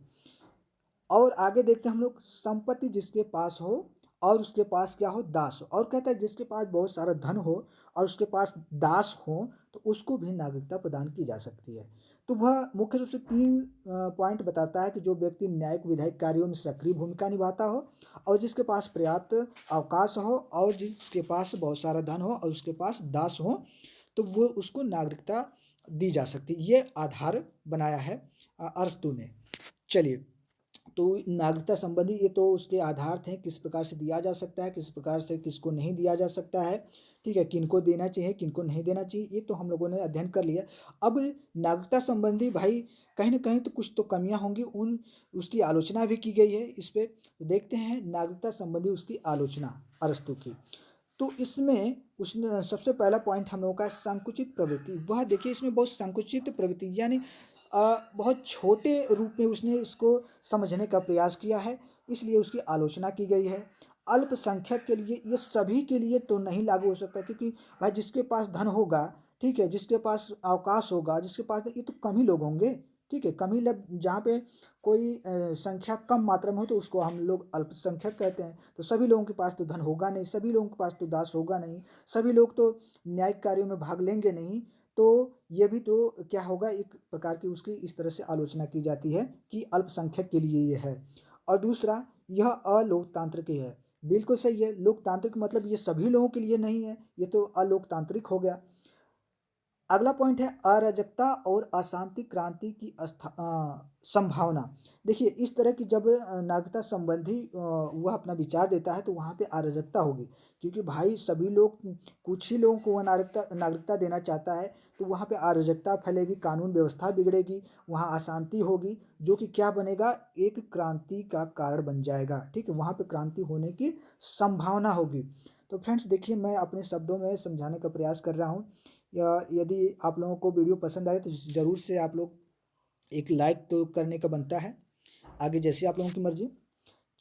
और आगे देखते हैं हम लोग, संपत्ति जिसके पास हो और उसके पास क्या हो, दास हो, और कहता है जिसके पास बहुत सारा धन हो और उसके पास दास हो तो उसको भी नागरिकता प्रदान की जा सकती है। तो वह मुख्य रूप से तीन पॉइंट बताता है कि जो व्यक्ति न्यायिक विधायिक कार्यों में सक्रिय भूमिका निभाता हो और जिसके पास पर्याप्त अवकाश हो और जिसके पास बहुत सारा धन हो और उसके पास दास हो, तो वो उसको नागरिकता दी जा सकती है। ये आधार बनाया है अरस्तु ने। चलिए, तो नागरिकता संबंधी ये तो उसके आधार थे, किस प्रकार से दिया जा सकता है, किस प्रकार से किसको नहीं दिया जा सकता है। ठीक है, किनको देना चाहिए, किनको नहीं देना चाहिए, ये तो हम लोगों ने अध्ययन कर लिया। अब नागरिकता संबंधी भाई कहीं ना कहीं तो कुछ तो कमियां होंगी, उन उसकी आलोचना भी की गई है इस पे। तो देखते हैं नागरिकता संबंधी उसकी आलोचना अरस्तु की। तो इसमें उसने सबसे पहला पॉइंट हम लोगों का संकुचित प्रवृत्ति। वह देखिए इसमें बहुत संकुचित प्रवृत्ति यानी बहुत छोटे रूप में उसने इसको समझने का प्रयास किया है, इसलिए उसकी आलोचना की गई है। अल्पसंख्यक के लिए, ये सभी के लिए तो नहीं लागू हो सकता, क्योंकि भाई जिसके पास धन होगा, ठीक है, जिसके पास अवकाश होगा, जिसके पास, ये तो कम ही लोग होंगे। ठीक है, कम ही लोग, जहाँ पे कोई संख्या कम मात्रा में हो तो उसको हम लोग अल्पसंख्यक कहते हैं। तो सभी लोगों के पास तो धन होगा नहीं, सभी लोगों के पास तो दास होगा नहीं, सभी लोग तो न्यायिक कार्यों में भाग लेंगे नहीं। तो ये भी तो क्या होगा, एक प्रकार की उसकी इस तरह से आलोचना की जाती है कि अल्पसंख्यक के लिए ये है। और दूसरा, यह अलोकतांत्रिक है। बिल्कुल सही है, लोकतांत्रिक मतलब ये सभी लोगों के लिए नहीं है, ये तो अलोकतांत्रिक हो गया। अगला पॉइंट है अराजकता और अशांति क्रांति की संभावना। देखिए इस तरह की जब नागरिकता संबंधी वह अपना विचार देता है तो वहाँ पे अराजकता होगी, क्योंकि भाई सभी लोग, कुछ ही लोगों को वह नागरिकता नागरिकता देना चाहता है, तो वहाँ पे अराजकता फैलेगी, कानून व्यवस्था बिगड़ेगी, वहाँ अशांति होगी, जो कि क्या बनेगा, एक क्रांति का कारण बन जाएगा। ठीक है, वहाँ पे क्रांति होने की संभावना होगी। तो फ्रेंड्स देखिए, मैं अपने शब्दों में समझाने का प्रयास कर रहा हूँ, या यदि आप लोगों को वीडियो पसंद आए तो ज़रूर से आप लोग एक लाइक तो करने का बनता है, आगे जैसे आप लोगों की मर्जी।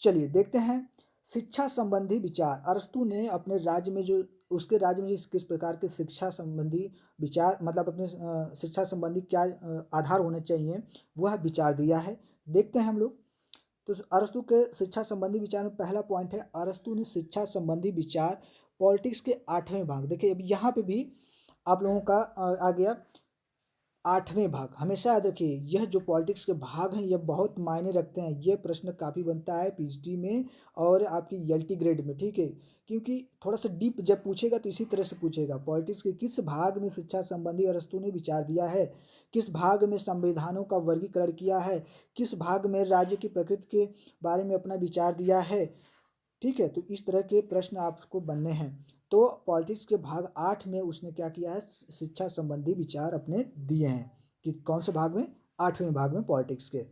चलिए देखते हैं शिक्षा संबंधी विचार। अरस्तु ने अपने राज्य में जो, उसके राज्य में जो किस प्रकार के शिक्षा संबंधी विचार, मतलब अपने शिक्षा संबंधी क्या आधार होने चाहिए, वह विचार दिया है। देखते हैं हम लोग। तो अरस्तु के शिक्षा संबंधी विचार में पहला पॉइंट है, अरस्तु ने शिक्षा संबंधी विचार पॉलिटिक्स के 8वें भाग, देखिए अब यहाँ पे भी आप लोगों का आ गया 8वें भाग। हमेशा याद रखिए यह जो पॉलिटिक्स के भाग हैं यह बहुत मायने रखते हैं। ये प्रश्न काफ़ी बनता है पीएचडी में और आपकी एलटी ग्रेड में, ठीक है, क्योंकि थोड़ा सा डीप जब पूछेगा तो इसी तरह से पूछेगा। पॉलिटिक्स के किस भाग में शिक्षा संबंधी अरस्तु ने विचार दिया है, किस भाग में संविधानों का वर्गीकरण किया है, किस भाग में राज्य की प्रकृति के बारे में अपना विचार दिया है, ठीक है। तो इस तरह के प्रश्न आपको बनने हैं। तो पॉलिटिक्स के भाग 8 में उसने क्या किया है, शिक्षा संबंधी विचार अपने दिए हैं। कि कौन से भाग में, 8वें भाग में पॉलिटिक्स के।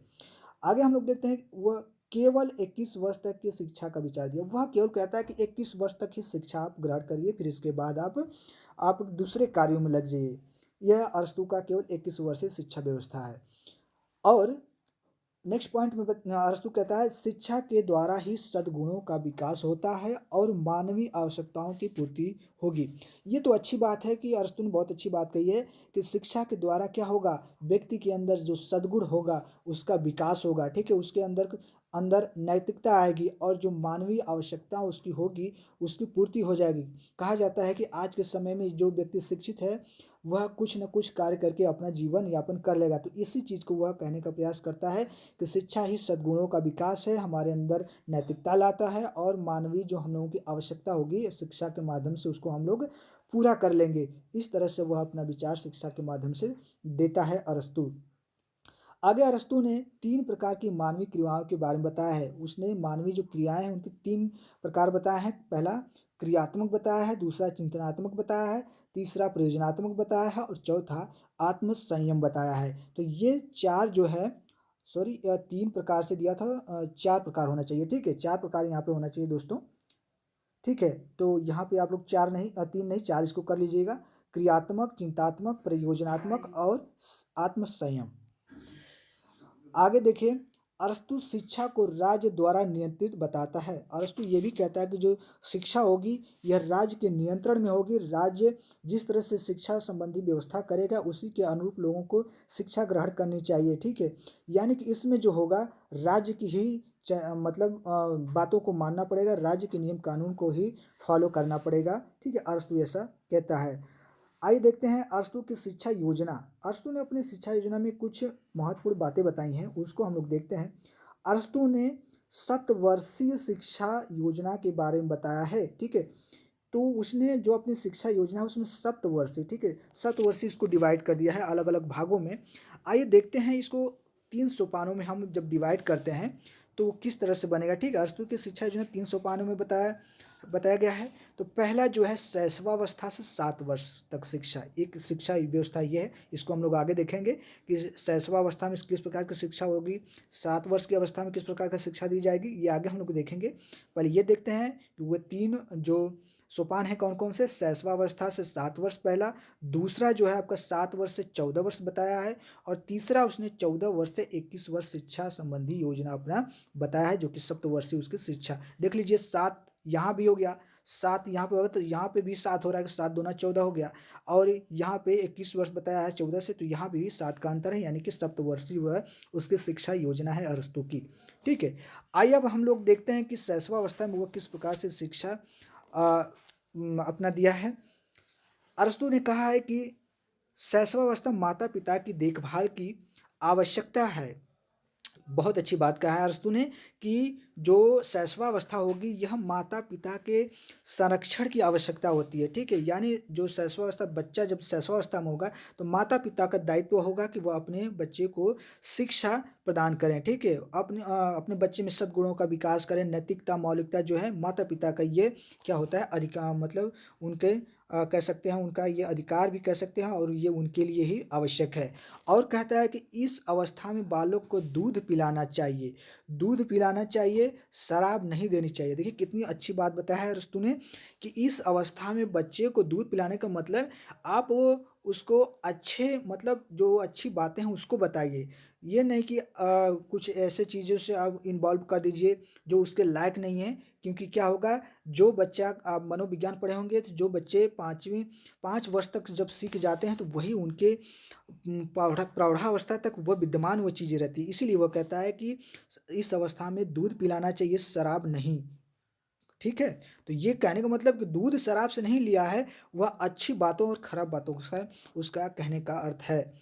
आगे हम लोग देखते हैं वह केवल 21 वर्ष तक की शिक्षा का विचार दिया। वह केवल कहता है कि 21 वर्ष तक ही शिक्षा आप ग्रहण करिए, फिर इसके बाद आप दूसरे कार्यों में लग जाइए। यह अरस्तु का केवल 21 वर्षीय शिक्षा व्यवस्था है। और नेक्स्ट पॉइंट में अरस्तु कहता है शिक्षा के द्वारा ही सद्गुणों का विकास होता है और मानवीय आवश्यकताओं की पूर्ति होगी। ये तो अच्छी बात है कि अरस्तु ने बहुत अच्छी बात कही है कि शिक्षा के द्वारा क्या होगा, व्यक्ति के अंदर जो सद्गुण होगा उसका विकास होगा, ठीक है, उसके अंदर अंदर नैतिकता आएगी और जो मानवीय आवश्यकता उसकी होगी उसकी पूर्ति हो जाएगी। कहा जाता है कि आज के समय में जो व्यक्ति शिक्षित है वह कुछ न कुछ कार्य करके अपना जीवन यापन कर लेगा। तो इसी चीज़ को वह कहने का प्रयास करता है कि शिक्षा ही सद्गुणों का विकास है, हमारे अंदर नैतिकता लाता है और मानवीय जो हम लोगों की आवश्यकता होगी शिक्षा के माध्यम से उसको हम लोग पूरा कर लेंगे। इस तरह से वह अपना विचार शिक्षा के माध्यम से देता है अरस्तु। आगे अरस्तु ने 3 प्रकार की मानवीय क्रियाओं के बारे में बताया है। उसने मानवीय जो क्रियाएं हैं उनके 3 प्रकार बताए हैं। पहला क्रियात्मक बताया है, दूसरा चिंतनात्मक बताया है, तीसरा प्रयोजनात्मक बताया है और चौथा आत्म संयम बताया है। तो ये 4 जो है, सॉरी 3 प्रकार से दिया था, 4 प्रकार होना चाहिए, ठीक है, 4 प्रकार यहाँ पे होना चाहिए दोस्तों, ठीक है। तो यहाँ पे आप लोग 4 नहीं 3 नहीं 4 इसको कर लीजिएगा, क्रियात्मक, चिंतात्मक, प्रयोजनात्मक और आत्म संयम। आगे देखिए अरस्तु शिक्षा को राज्य द्वारा नियंत्रित बताता है। अरस्तु ये भी कहता है कि जो शिक्षा होगी यह राज्य के नियंत्रण में होगी। राज्य जिस तरह से शिक्षा संबंधी व्यवस्था करेगा उसी के अनुरूप लोगों को शिक्षा ग्रहण करनी चाहिए, ठीक है। यानी कि इसमें जो होगा राज्य की ही मतलब बातों को मानना पड़ेगा, राज्य के नियम कानून को ही फॉलो करना पड़ेगा, ठीक है। अरस्तु ऐसा कहता है। आइए देखते हैं अरस्तु की शिक्षा योजना। अरस्तु ने अपनी शिक्षा योजना में कुछ महत्वपूर्ण बातें बताई हैं, उसको हम लोग देखते हैं। अरस्तु ने सप्तवर्षीय शिक्षा योजना के बारे में बताया है, ठीक है। तो उसने जो अपनी शिक्षा योजना है उसमें सप्तवर्षीय, ठीक है, सप्तवर्षीय इसको डिवाइड कर दिया है अलग अलग भागों में। आइए देखते हैं इसको 3 सोपानों में हम जब डिवाइड करते हैं तो किस तरह से बनेगा, ठीक है। अरस्तु की शिक्षा योजना 3 सोपानों में बताया गया है। तो पहला जो है शैशवावस्था से 7 वर्ष तक शिक्षा, एक शिक्षा व्यवस्था ये है। इसको हम लोग आगे देखेंगे कि शैशवावस्था में किस प्रकार की शिक्षा होगी, 7 वर्ष की अवस्था में किस प्रकार की शिक्षा दी जाएगी, ये आगे हम लोग देखेंगे। पहले ये देखते हैं कि वो 3 जो सोपान है कौन कौन से। शैशवावस्था से 7 वर्ष पहला, दूसरा जो है आपका 7 वर्ष से 14 वर्ष बताया है और तीसरा उसने 14 वर्ष से 21 वर्ष शिक्षा संबंधी योजना अपना बताया है जो कि सप्तवर्षीय उसकी शिक्षा। देख लीजिए 7 यहाँ भी हो गया, 7 यहाँ पे होगा तो यहाँ पे भी 7 हो रहा है, 7 दूना 14 हो गया और यहाँ पे 21 वर्ष बताया है 14 से, तो यहाँ भी 7 का अंतर है, यानी कि सप्तवर्षीय वह उसकी शिक्षा योजना है अरस्तु की, ठीक है। आइए अब हम लोग देखते हैं कि शैशवावस्था में वह किस प्रकार से शिक्षा अपना दिया है। अरस्तु ने कहा है कि शैशवावस्था माता पिता की देखभाल की आवश्यकता है। बहुत अच्छी बात कहा है अरस्तु ने कि जो शैशवावस्था होगी यह माता पिता के संरक्षण की आवश्यकता होती है, ठीक है। यानी जो शैशवावस्था बच्चा जब शैशवावस्था में होगा तो माता पिता का दायित्व होगा कि वह अपने बच्चे को शिक्षा प्रदान करें, ठीक है। अपने बच्चे में सद्गुणों का विकास करें, नैतिकता मौलिकता जो है माता पिता का ये क्या होता है अधिकार, मतलब उनके कह सकते हैं उनका ये अधिकार भी कह सकते हैं और ये उनके लिए ही आवश्यक है। और कहता है कि इस अवस्था में बालक को दूध पिलाना चाहिए, दूध पिलाना चाहिए, शराब नहीं देनी चाहिए। देखिए कितनी अच्छी बात बताया है अरस्तु ने कि इस अवस्था में बच्चे को दूध पिलाने का मतलब आप वो उसको अच्छे मतलब जो अच्छी बातें हैं उसको बताइए। ये नहीं कि कुछ ऐसे चीज़ों से आप इन्वॉल्व कर दीजिए जो उसके लायक नहीं है, क्योंकि क्या होगा, जो बच्चा आप मनोविज्ञान पढ़े होंगे तो जो बच्चे 5 वर्ष तक जब सीख जाते हैं तो वही उनके प्रौढ़ावस्था तक वह विद्यमान वो चीज़ें रहती है। इसीलिए वह कहता है कि इस अवस्था में दूध पिलाना चाहिए, शराब नहीं। ठीक है, तो ये कहने का मतलब कि दूध शराब से नहीं लिया है, वह अच्छी बातों और खराब बातों का उसका कहने का अर्थ है।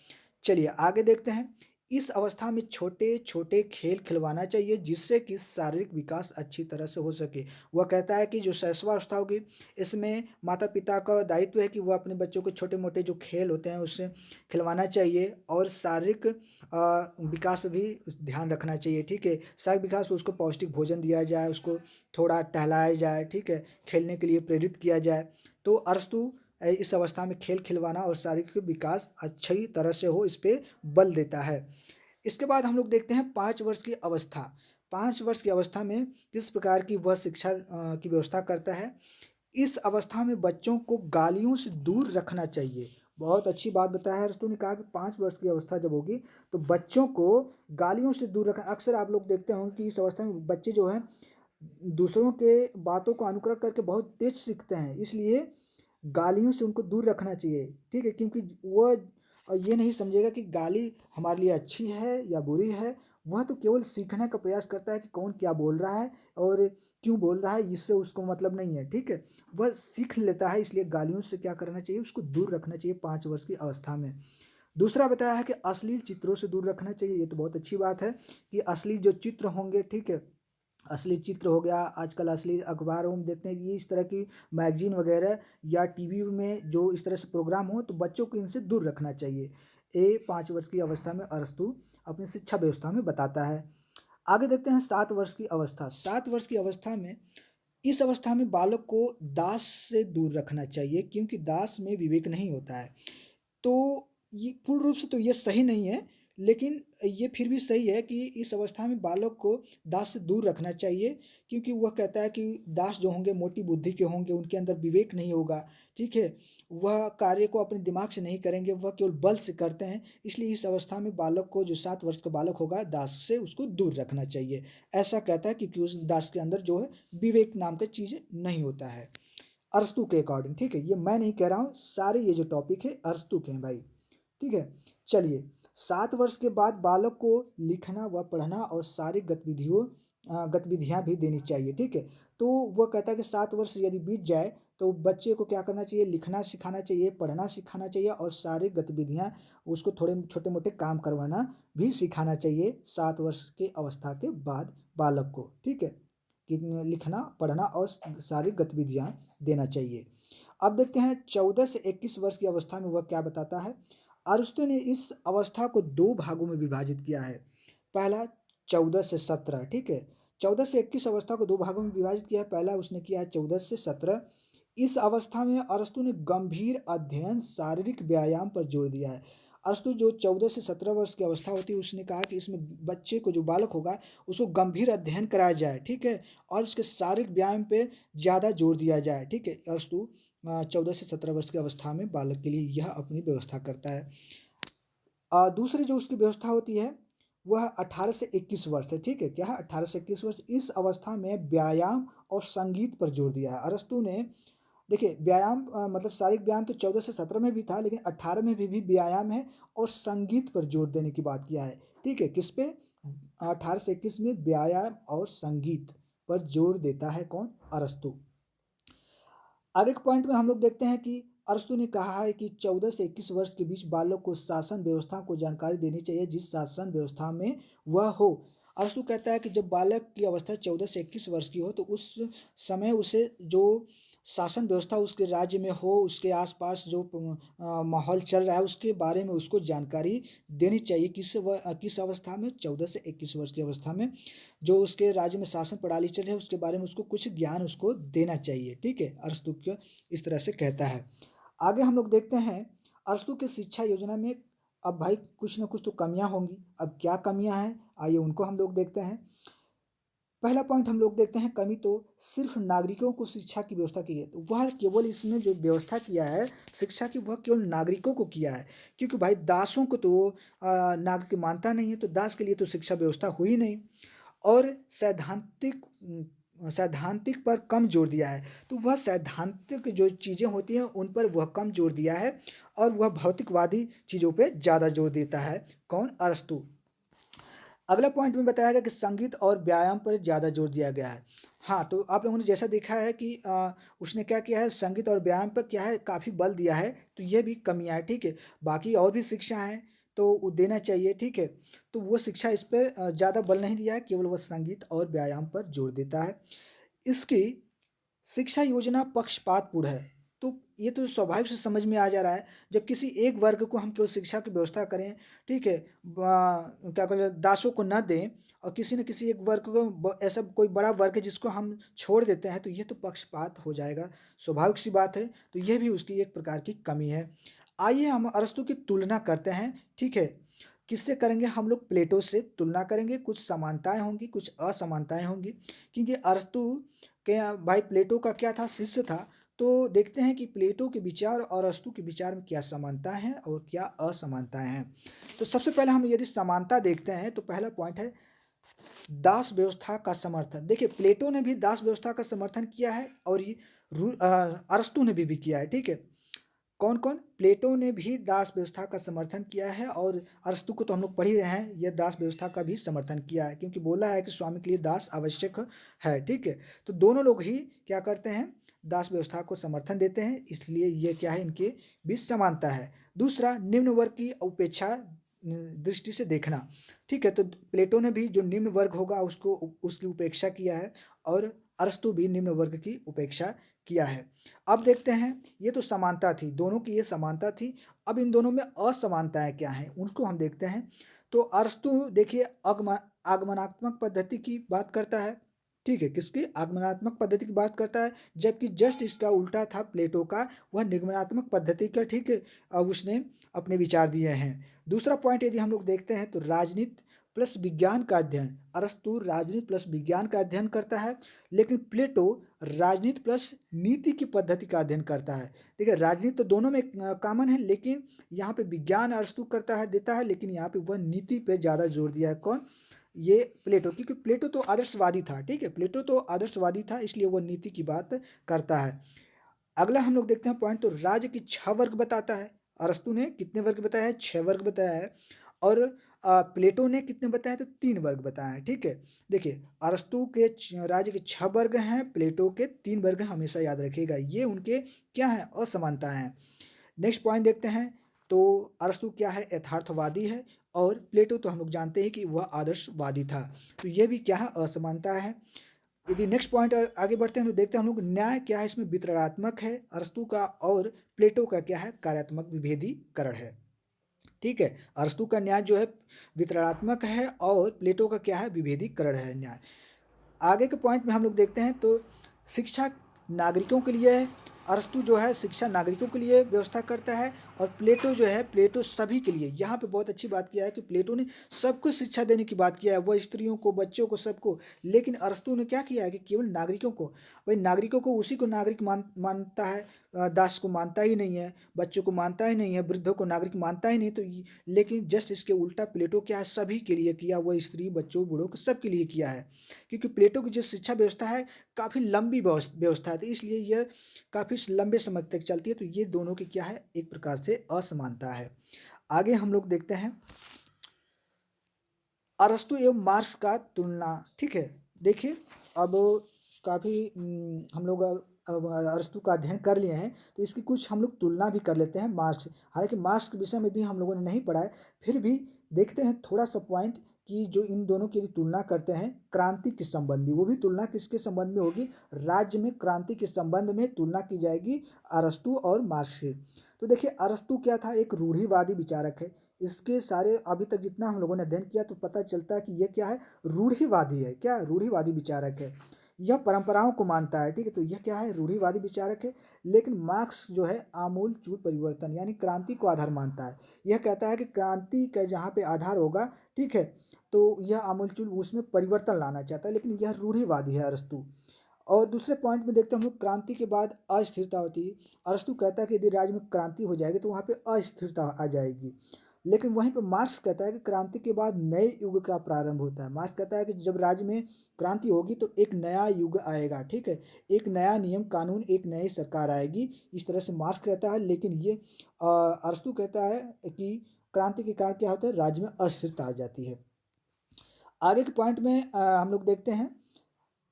चलिए आगे देखते हैं। इस अवस्था में छोटे-छोटे खेल खिलवाना चाहिए जिससे कि शारीरिक विकास अच्छी तरह से हो सके। वह कहता है कि जो शैशवावस्था होगी, इसमें माता-पिता का दायित्व है कि वह अपने बच्चों को छोटे-मोटे जो खेल होते हैं उससे खिलवाना चाहिए और शारीरिक विकास पे भी ध्यान रखना चाहिए, ठीक है? शारीरिक विकास पे उसको पौष्टिक भोजन दिया जाए, उसको थोड़ा टहलाया जाए, ठीक है? खेलने के लिए प्रेरित किया जाए। तो अरस्तू इस अवस्था में खेल खिलवाना और शारीरिक विकास अच्छी तरह से हो, इस पे बल देता है। इसके बाद हम लोग देखते हैं 5 वर्ष की अवस्था। 5 वर्ष की अवस्था में किस प्रकार की वह शिक्षा की व्यवस्था करता है। इस अवस्था में बच्चों को गालियों से दूर रखना चाहिए। बहुत अच्छी बात बताया है अरस्तू ने, कहा कि 5 वर्ष की अवस्था जब होगी तो बच्चों को गालियों से दूर रखना। अक्सर आप लोग देखते होंगे कि इस अवस्था में बच्चे जो हैं दूसरों के बातों को अनुकरण करके बहुत तेज सीखते हैं, इसलिए गालियों से उनको दूर रखना चाहिए, ठीक है? क्योंकि वह ये नहीं समझेगा कि गाली हमारे लिए अच्छी है या बुरी है, वह तो केवल सीखने का प्रयास करता है कि कौन क्या बोल रहा है और क्यों बोल रहा है, इससे उसको मतलब नहीं है, ठीक है? वह सीख लेता है, इसलिए गालियों से क्या करना चाहिए, उसको दूर रखना चाहिए 5 वर्ष की अवस्था में। दूसरा बताया है कि अश्लील चित्रों से दूर रखना चाहिए। ये तो बहुत अच्छी बात है कि असली जो चित्र होंगे, ठीक है, असली चित्र हो गया, आजकल असली अखबारों में देखते हैं कि इस तरह की मैगजीन वगैरह या टीवी में जो इस तरह से प्रोग्राम हो तो बच्चों को इनसे दूर रखना चाहिए। ये 5 वर्ष की अवस्था में अरस्तू अपनी शिक्षा व्यवस्था में बताता है। आगे देखते हैं 7 वर्ष की अवस्था। 7 वर्ष की अवस्था में, इस अवस्था में बालक को दास से दूर रखना चाहिए, क्योंकि दास में विवेक नहीं होता है। तो ये पूर्ण रूप से तो ये सही नहीं है, लेकिन ये फिर भी सही है कि इस अवस्था में बालक को दास से दूर रखना चाहिए, क्योंकि वह कहता है कि दास जो होंगे मोटी बुद्धि के होंगे, उनके अंदर विवेक नहीं होगा, ठीक है? वह कार्य को अपने दिमाग से नहीं करेंगे, वह केवल बल से करते हैं। इसलिए इस अवस्था में बालक को, जो 7 वर्ष का बालक होगा, दास से उसको दूर रखना चाहिए। ऐसा कहता है क्योंकि उस दास के अंदर जो है विवेक नाम का चीज़ नहीं होता है, अरस्तू के अकॉर्डिंग, ठीक है? ये मैं नहीं कह रहा हूँ, सारे ये जो टॉपिक है अरस्तू के हैं भाई, ठीक है? चलिए, 7 वर्ष के बाद बालक को लिखना व पढ़ना और सारी गतिविधियाँ भी देनी चाहिए, ठीक है? तो वह कहता है कि 7 वर्ष यदि बीत जाए तो बच्चे को क्या करना चाहिए, लिखना सिखाना चाहिए, पढ़ना सिखाना चाहिए और सारी गतिविधियाँ, उसको थोड़े छोटे-मोटे काम करवाना भी सिखाना चाहिए 7 वर्ष की अवस्था के बाद बालक को, ठीक है? कि लिखना, पढ़ना और सारी गतिविधियाँ देना चाहिए। अब देखते हैं 14 से 21 वर्ष की अवस्था में वह क्या बताता है। अरस्तू ने इस अवस्था को 2 भागों में विभाजित किया है। पहला 14 से 17, ठीक है? 14 से 21 अवस्था को 2 भागों में विभाजित किया है। पहला उसने किया है 14 से 17। इस अवस्था में अरस्तू ने गंभीर अध्ययन, शारीरिक व्यायाम पर जोर दिया है। अरस्तू जो 14 से 17 वर्ष की अवस्था होती है, उसने कहा कि इसमें बच्चे को, जो बालक होगा, उसको गंभीर अध्ययन कराया जाए, ठीक है? और उसके शारीरिक व्यायाम पे ज़्यादा जोर दिया जाए, ठीक है? अरस्तू 14 से 17 वर्ष की अवस्था में बालक के लिए यह अपनी व्यवस्था करता है। दूसरी जो उसकी व्यवस्था होती है वह 18 से 21 वर्ष है, ठीक है? क्या है? 18 से 21 वर्ष। इस अवस्था में व्यायाम और संगीत पर जोर दिया है अरस्तू ने। देखिए, व्यायाम मतलब शारीरिक व्यायाम तो 14 से 17 में भी था, लेकिन 18 में भी व्यायाम है और संगीत पर जोर देने की बात किया है, ठीक है? किस पे? 18 से 21 में व्यायाम और संगीत पर जोर देता है कौन? अरस्तू। आगे के पॉइंट में हम लोग देखते हैं कि अरस्तू ने कहा है कि 14 से 21 वर्ष के बीच बालक को शासन व्यवस्था को जानकारी देनी चाहिए, जिस शासन व्यवस्था में वह हो। अरस्तू कहता है कि जब बालक की अवस्था 14 से 21 वर्ष की हो तो उस समय उसे जो शासन व्यवस्था उसके राज्य में हो, उसके आसपास जो माहौल चल रहा है, उसके बारे में उसको जानकारी देनी चाहिए। किस अवस्था में? 14 से 21 वर्ष की अवस्था में जो उसके राज्य में शासन प्रणाली चल रही है उसके बारे में उसको कुछ ज्ञान उसको देना चाहिए, ठीक है? अरस्तू के इस तरह से कहता है। आगे हम लोग देखते हैं अरस्तू की शिक्षा योजना में। अब भाई कुछ ना कुछ तो कमियां होंगी। अब क्या कमियां हैं, आइए उनको हम लोग देखते हैं। पहला पॉइंट हम लोग देखते हैं, कमी तो सिर्फ नागरिकों को शिक्षा की व्यवस्था की है, तो वह केवल इसमें जो व्यवस्था किया है शिक्षा की, वह केवल नागरिकों को किया है, क्योंकि भाई दासों को तो नागरिक मानता नहीं है, तो दास के लिए तो शिक्षा व्यवस्था हुई नहीं। और सैद्धांतिक पर कम जोर दिया है, तो वह सैद्धांतिक जो चीज़ें होती हैं उन पर वह कम जोर दिया है, और वह भौतिकवादी चीज़ों पे ज़्यादा जोर देता है। कौन? अरस्तू। अगला पॉइंट में बताया गया कि संगीत और व्यायाम पर ज़्यादा जोर दिया गया है। हाँ, तो आप लोगों ने जैसा देखा है कि उसने क्या किया है, संगीत और व्यायाम पर क्या है, काफ़ी बल दिया है, तो ये भी कमियाँ है, ठीक है। बाकी और भी शिक्षा है तो वो देना चाहिए, ठीक है। तो वो शिक्षा इस पर ज़्यादा बल नहीं दिया है, केवल वो संगीत और व्यायाम पर जोर देता है। इसकी शिक्षा योजना पक्षपातपूर्ण है, तो ये तो स्वाभाविक से समझ में आ जा रहा है। जब किसी एक वर्ग को हम केवल शिक्षा की व्यवस्था करें, ठीक है, क्या कहते हैं, दासों को न दें, और किसी न किसी एक वर्ग को ऐसा कोई बड़ा वर्ग है जिसको हम छोड़ देते हैं, तो ये तो पक्षपात हो जाएगा, स्वाभाविक सी बात है। तो ये भी उसकी एक प्रकार की कमी है। आइए हम अरस्तू की तुलना करते हैं, ठीक है। किससे करेंगे हम लोग? प्लेटो से तुलना करेंगे। कुछ समानताएं होंगी, कुछ असमानताएं होंगी, क्योंकि अरस्तू के भाई प्लेटो का क्या था, शिष्य था। तो देखते हैं कि प्लेटो के विचार और अरस्तू के विचार में क्या समानताएं हैं और क्या असमानताएं हैं। तो सबसे पहले हम यदि समानता देखते हैं तो पहला पॉइंट है दास व्यवस्था का समर्थन। देखिए, प्लेटो ने भी दास व्यवस्था का समर्थन किया है, और ये अरस्तू ने भी किया है, ठीक है। कौन कौन? प्लेटो ने भी दास व्यवस्था का समर्थन किया है, और अरस्तू को तो हम लोग पढ़ ही रहे हैं, यह दास व्यवस्था का भी समर्थन किया है, क्योंकि बोला है कि स्वामी के लिए दास आवश्यक है, ठीक है। तो दोनों लोग ही क्या करते हैं, दास व्यवस्था को समर्थन देते हैं, इसलिए ये क्या है, इनके बीच समानता है। दूसरा, निम्न वर्ग की उपेक्षा दृष्टि से देखना, ठीक है। तो प्लेटो ने भी जो निम्न वर्ग होगा उसको उसकी उपेक्षा किया है, और अरस्तू भी निम्न वर्ग की उपेक्षा किया है। अब देखते हैं, ये तो समानता थी, दोनों की ये समानता थी। अब इन दोनों में असमानताएं क्या हैं उनको हम देखते हैं। तो अरस्तु देखिए आगमनात्मक पद्धति की बात करता है, ठीक है। किसकी? आगमनात्मक पद्धति की बात करता है, जबकि जस्ट इसका उल्टा था प्लेटो का, वह निगमनात्मक पद्धति का, ठीक है, अब उसने अपने विचार दिए हैं। दूसरा पॉइंट यदि हम लोग देखते हैं तो राजनीति प्लस विज्ञान का अध्ययन। अरस्तु राजनीति प्लस विज्ञान का अध्ययन करता है, लेकिन प्लेटो राजनीति प्लस नीति की पद्धति का अध्ययन करता है। देखिए, राजनीति तो दोनों में कॉमन है, लेकिन यहाँ पे विज्ञान अरस्तु करता है, देता है, लेकिन यहाँ पे वह नीति पे ज़्यादा जोर दिया है। कौन? ये प्लेटो, क्योंकि प्लेटो तो आदर्शवादी था, ठीक है। प्लेटो तो आदर्शवादी था, इसलिए वह नीति की बात करता है। अगला हम लोग देखते हैं पॉइंट, तो राज्य की 6 वर्ग बताता है। अरस्तु ने कितने वर्ग बताया है? 6 वर्ग बताया है। और प्लेटो ने कितने बताया? तो 3 वर्ग बताया है, ठीक है। देखिए, अरस्तु के राज्य के 6 वर्ग हैं, प्लेटो के 3 वर्ग हैं, हमेशा याद रखिएगा। ये उनके क्या है? असमानताएं हैं। नेक्स्ट पॉइंट देखते हैं, तो अरस्तु क्या है? यथार्थवादी है, और प्लेटो तो हम लोग जानते हैं कि वह आदर्शवादी था। तो ये भी क्या है? असमानता है। यदि नेक्स्ट पॉइंट आगे बढ़ते हैं तो देखते हैं हम लोग, न्याय क्या है? इसमें वितरणात्मक है अरस्तु का, और प्लेटो का क्या है? कार्यात्मक विभेदीकरण है, ठीक है। अरस्तु का न्याय जो है वितरणात्मक है, और प्लेटो का क्या है? विभेदीकरण है न्याय। आगे के पॉइंट में हम लोग देखते हैं, तो शिक्षा नागरिकों के लिए है। अरस्तु जो है शिक्षा नागरिकों के लिए व्यवस्था करता है, और प्लेटो जो है, प्लेटो सभी के लिए। यहाँ पे बहुत अच्छी बात किया है कि प्लेटो ने सबको शिक्षा देने की बात किया है, वह स्त्रियों को, बच्चों को, सबको। लेकिन अरस्तु ने क्या किया है कि केवल नागरिकों को। भाई, नागरिकों को उसी को नागरिक मानता है, दास को मानता ही नहीं है, बच्चों को मानता ही नहीं है, वृद्धों को नागरिक मानता ही नहीं। तो लेकिन जस्ट इसके उल्टा प्लेटो क्या है? सभी के लिए किया, वह स्त्री, बच्चों, बूढ़ों को, सबके लिए किया है। क्योंकि प्लेटो की जो शिक्षा व्यवस्था है काफ़ी लंबी व्यवस्था है, तो इसलिए यह काफ़ी लंबे समय तक चलती है। तो ये दोनों की क्या है? एक प्रकार से असमानता है। आगे हम लोग देखते हैं अरस्तु एवं मार्क्स का तुलना, ठीक है। देखिए, अब काफ़ी हम लोग अब अरस्तु का अध्ययन कर लिए हैं, तो इसकी कुछ हम लोग तुलना भी कर लेते हैं मार्क्स। हालांकि मार्क्स के विषय में भी हम लोगों ने नहीं पढ़ा है, फिर भी देखते हैं थोड़ा सा पॉइंट कि जो इन दोनों की तुलना करते हैं क्रांति के संबंध में। वो भी तुलना किसके संबंध में होगी? राज्य में क्रांति के संबंध में तुलना की जाएगी अरस्तु और मार्क्स से। तो देखिए, अरस्तु क्या था? एक रूढ़िवादी विचारक है। इसके सारे अभी तक जितना हम लोगों ने अध्ययन किया तो पता चलता है कि यह क्या है? रूढ़िवादी है। क्या? रूढ़िवादी विचारक है। यह परंपराओं को मानता है, ठीक है। तो यह क्या है? रूढ़िवादी विचारक है। लेकिन मार्क्स जो है आमूल चूल परिवर्तन यानी क्रांति को आधार मानता है। यह कहता है कि क्रांति का जहाँ पे आधार होगा, ठीक है, तो यह आमूलचूल उसमें परिवर्तन लाना चाहता है, लेकिन यह रूढ़िवादी है अरस्तु। और दूसरे पॉइंट में देखते हैं हम लोग, क्रांति के बाद अस्थिरता होती है। अरस्तु कहता है कि यदि राज्य में क्रांति हो जाएगी तो वहाँ पे अस्थिरता आ जाएगी। लेकिन वहीं पे मार्क्स कहता है कि क्रांति के बाद नए युग का प्रारंभ होता है। मार्क्स कहता है कि जब राज्य में क्रांति होगी तो एक नया युग आएगा, ठीक है, एक नया नियम कानून, एक नई सरकार आएगी, इस तरह से मार्क्स कहता है। लेकिन ये अरस्तु कहता है कि क्रांति के कारण क्या होता है, राज्य में अस्थिरता आ जाती है। आगे के पॉइंट में हम लोग देखते हैं,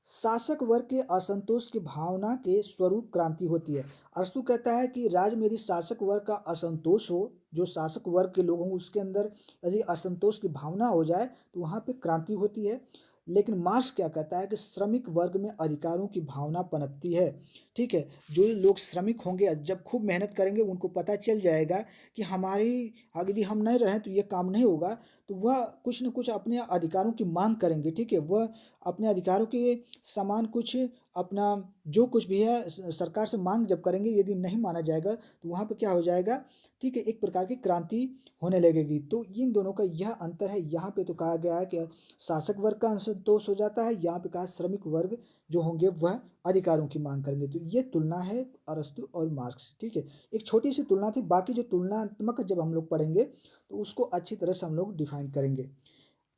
शासक वर्ग के असंतोष की भावना के स्वरूप क्रांति होती है। अरस्तु कहता है कि राज्य में यदि शासक वर्ग का असंतोष हो, जो शासक वर्ग के लोग हों उसके अंदर यदि असंतोष की भावना हो जाए तो वहाँ पे क्रांति होती है। लेकिन मार्क्स क्या कहता है कि श्रमिक वर्ग में अधिकारों की भावना पनपती है, ठीक है। जो लोग श्रमिक होंगे, जब खूब मेहनत करेंगे, उनको पता चल जाएगा कि हमारी यदि हम नहीं रहें तो ये काम नहीं होगा, तो वह कुछ न कुछ अपने अधिकारों की मांग करेंगे, ठीक है। वह अपने अधिकारों के समान कुछ अपना जो कुछ भी है सरकार से मांग जब करेंगे, यदि नहीं माना जाएगा तो वहाँ पे क्या हो जाएगा, ठीक है, एक प्रकार की क्रांति होने लगेगी। तो इन दोनों का यह अंतर है। यहाँ पे तो कहा गया है कि शासक वर्ग का असंतोष हो जाता है, यहाँ पे कहा श्रमिक वर्ग जो होंगे वह अधिकारों की मांग करेंगे। तो ये तुलना है अरस्तु और मार्क्स, ठीक है। एक छोटी सी तुलना थी, बाकी जो तुलनात्मक जब हम लोग पढ़ेंगे तो उसको अच्छी तरह से हम लोग डिफाइन करेंगे।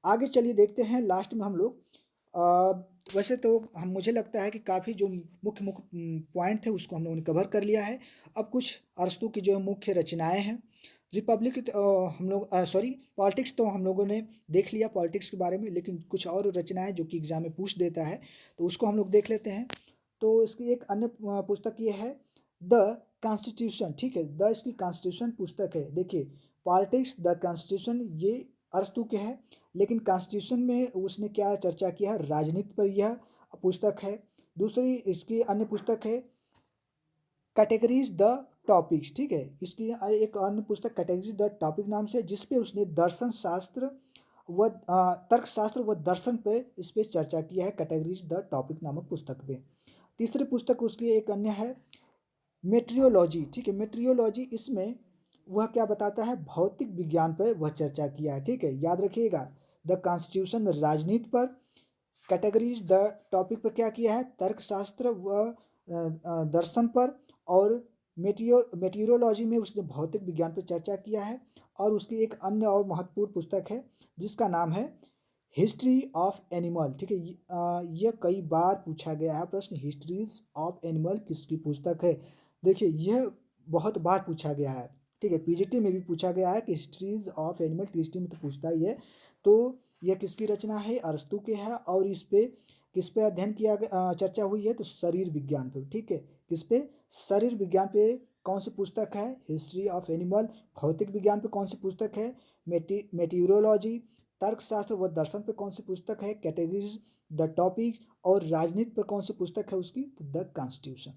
आगे चलिए देखते हैं, लास्ट में हम लोग वैसे तो हम मुझे लगता है कि काफ़ी जो मुख्य मुख्य पॉइंट थे उसको हम लोगों ने कवर कर लिया है। अब कुछ अरस्तू की जो मुख्य रचनाएं हैं, रिपब्लिक हम लोग सॉरी पॉलिटिक्स तो हम लोगों ने देख लिया पॉलिटिक्स के बारे में, लेकिन कुछ और रचनाएं जो कि एग्जाम में पूछ देता है तो उसको हम लोग देख लेते हैं। तो इसकी एक अन्य पुस्तक ये है द कॉन्स्टिट्यूशन, ठीक है, द इसकी कॉन्स्टिट्यूशन पुस्तक है। देखिए, पॉलिटिक्स द कॉन्स्टिट्यूशन ये अरस्तू के है, लेकिन कॉन्स्टिट्यूशन में उसने क्या चर्चा किया है, राजनीति पर यह पुस्तक है। दूसरी इसकी अन्य पुस्तक है कैटेगरीज द टॉपिक्स, ठीक है, इसकी एक अन्य पुस्तक कैटेगरीज द टॉपिक नाम से, जिसपे उसने दर्शन शास्त्र व तर्कशास्त्र व दर्शन पे इस पे चर्चा किया है, कैटेगरीज द टॉपिक नामक पुस्तक पे। तीसरी पुस्तक उसकी एक अन्य है मेट्रियोलॉजी, ठीक है, मेट्रियोलॉजी, इसमें वह क्या बताता है, भौतिक विज्ञान पर वह चर्चा किया है, ठीक है, याद रखिएगा। द कॉन्स्टिट्यूशन में राजनीति पर, कैटेगरीज द टॉपिक पर क्या किया है, तर्कशास्त्र व दर्शन पर, और मेटीरियोलॉजी में उसने भौतिक विज्ञान पर चर्चा किया है। और उसकी एक अन्य और महत्वपूर्ण पुस्तक है जिसका नाम है हिस्ट्री ऑफ एनिमल, ठीक है। यह कई बार पूछा गया है प्रश्न, हिस्ट्रीज ऑफ एनिमल किसकी पुस्तक है। देखिए, यह बहुत बार पूछा गया है, ठीक है, पीजीटी में भी पूछा गया है कि हिस्ट्रीज ऑफ एनिमल, टीएसटी में तो पूछता ही है। तो यह किसकी रचना है, अरस्तू के है। और इस पे किस पे अध्ययन किया चर्चा हुई है, तो शरीर विज्ञान पे, ठीक है, किस पे, शरीर विज्ञान पे कौन सी पुस्तक है, हिस्ट्री ऑफ एनिमल। भौतिक विज्ञान पे कौन सी पुस्तक है, मेटीरियोलॉजी। तर्कशास्त्र व दर्शन पे कौन सी पुस्तक है, कैटेगरीज द टॉपिक्स। और राजनीति पर कौन सी पुस्तक है उसकी, तो द कॉन्स्टिट्यूशन।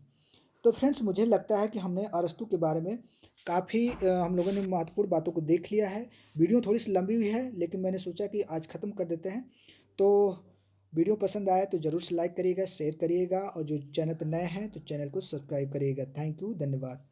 तो फ्रेंड्स, मुझे लगता है कि हमने अरस्तू के बारे में काफ़ी हम लोगों ने महत्वपूर्ण बातों को देख लिया है। वीडियो थोड़ी सी लंबी हुई है, लेकिन मैंने सोचा कि आज ख़त्म कर देते हैं। तो वीडियो पसंद आया तो ज़रूर से लाइक करिएगा, शेयर करिएगा, और जो चैनल पर नए हैं तो चैनल को सब्सक्राइब करिएगा। थैंक यू, धन्यवाद।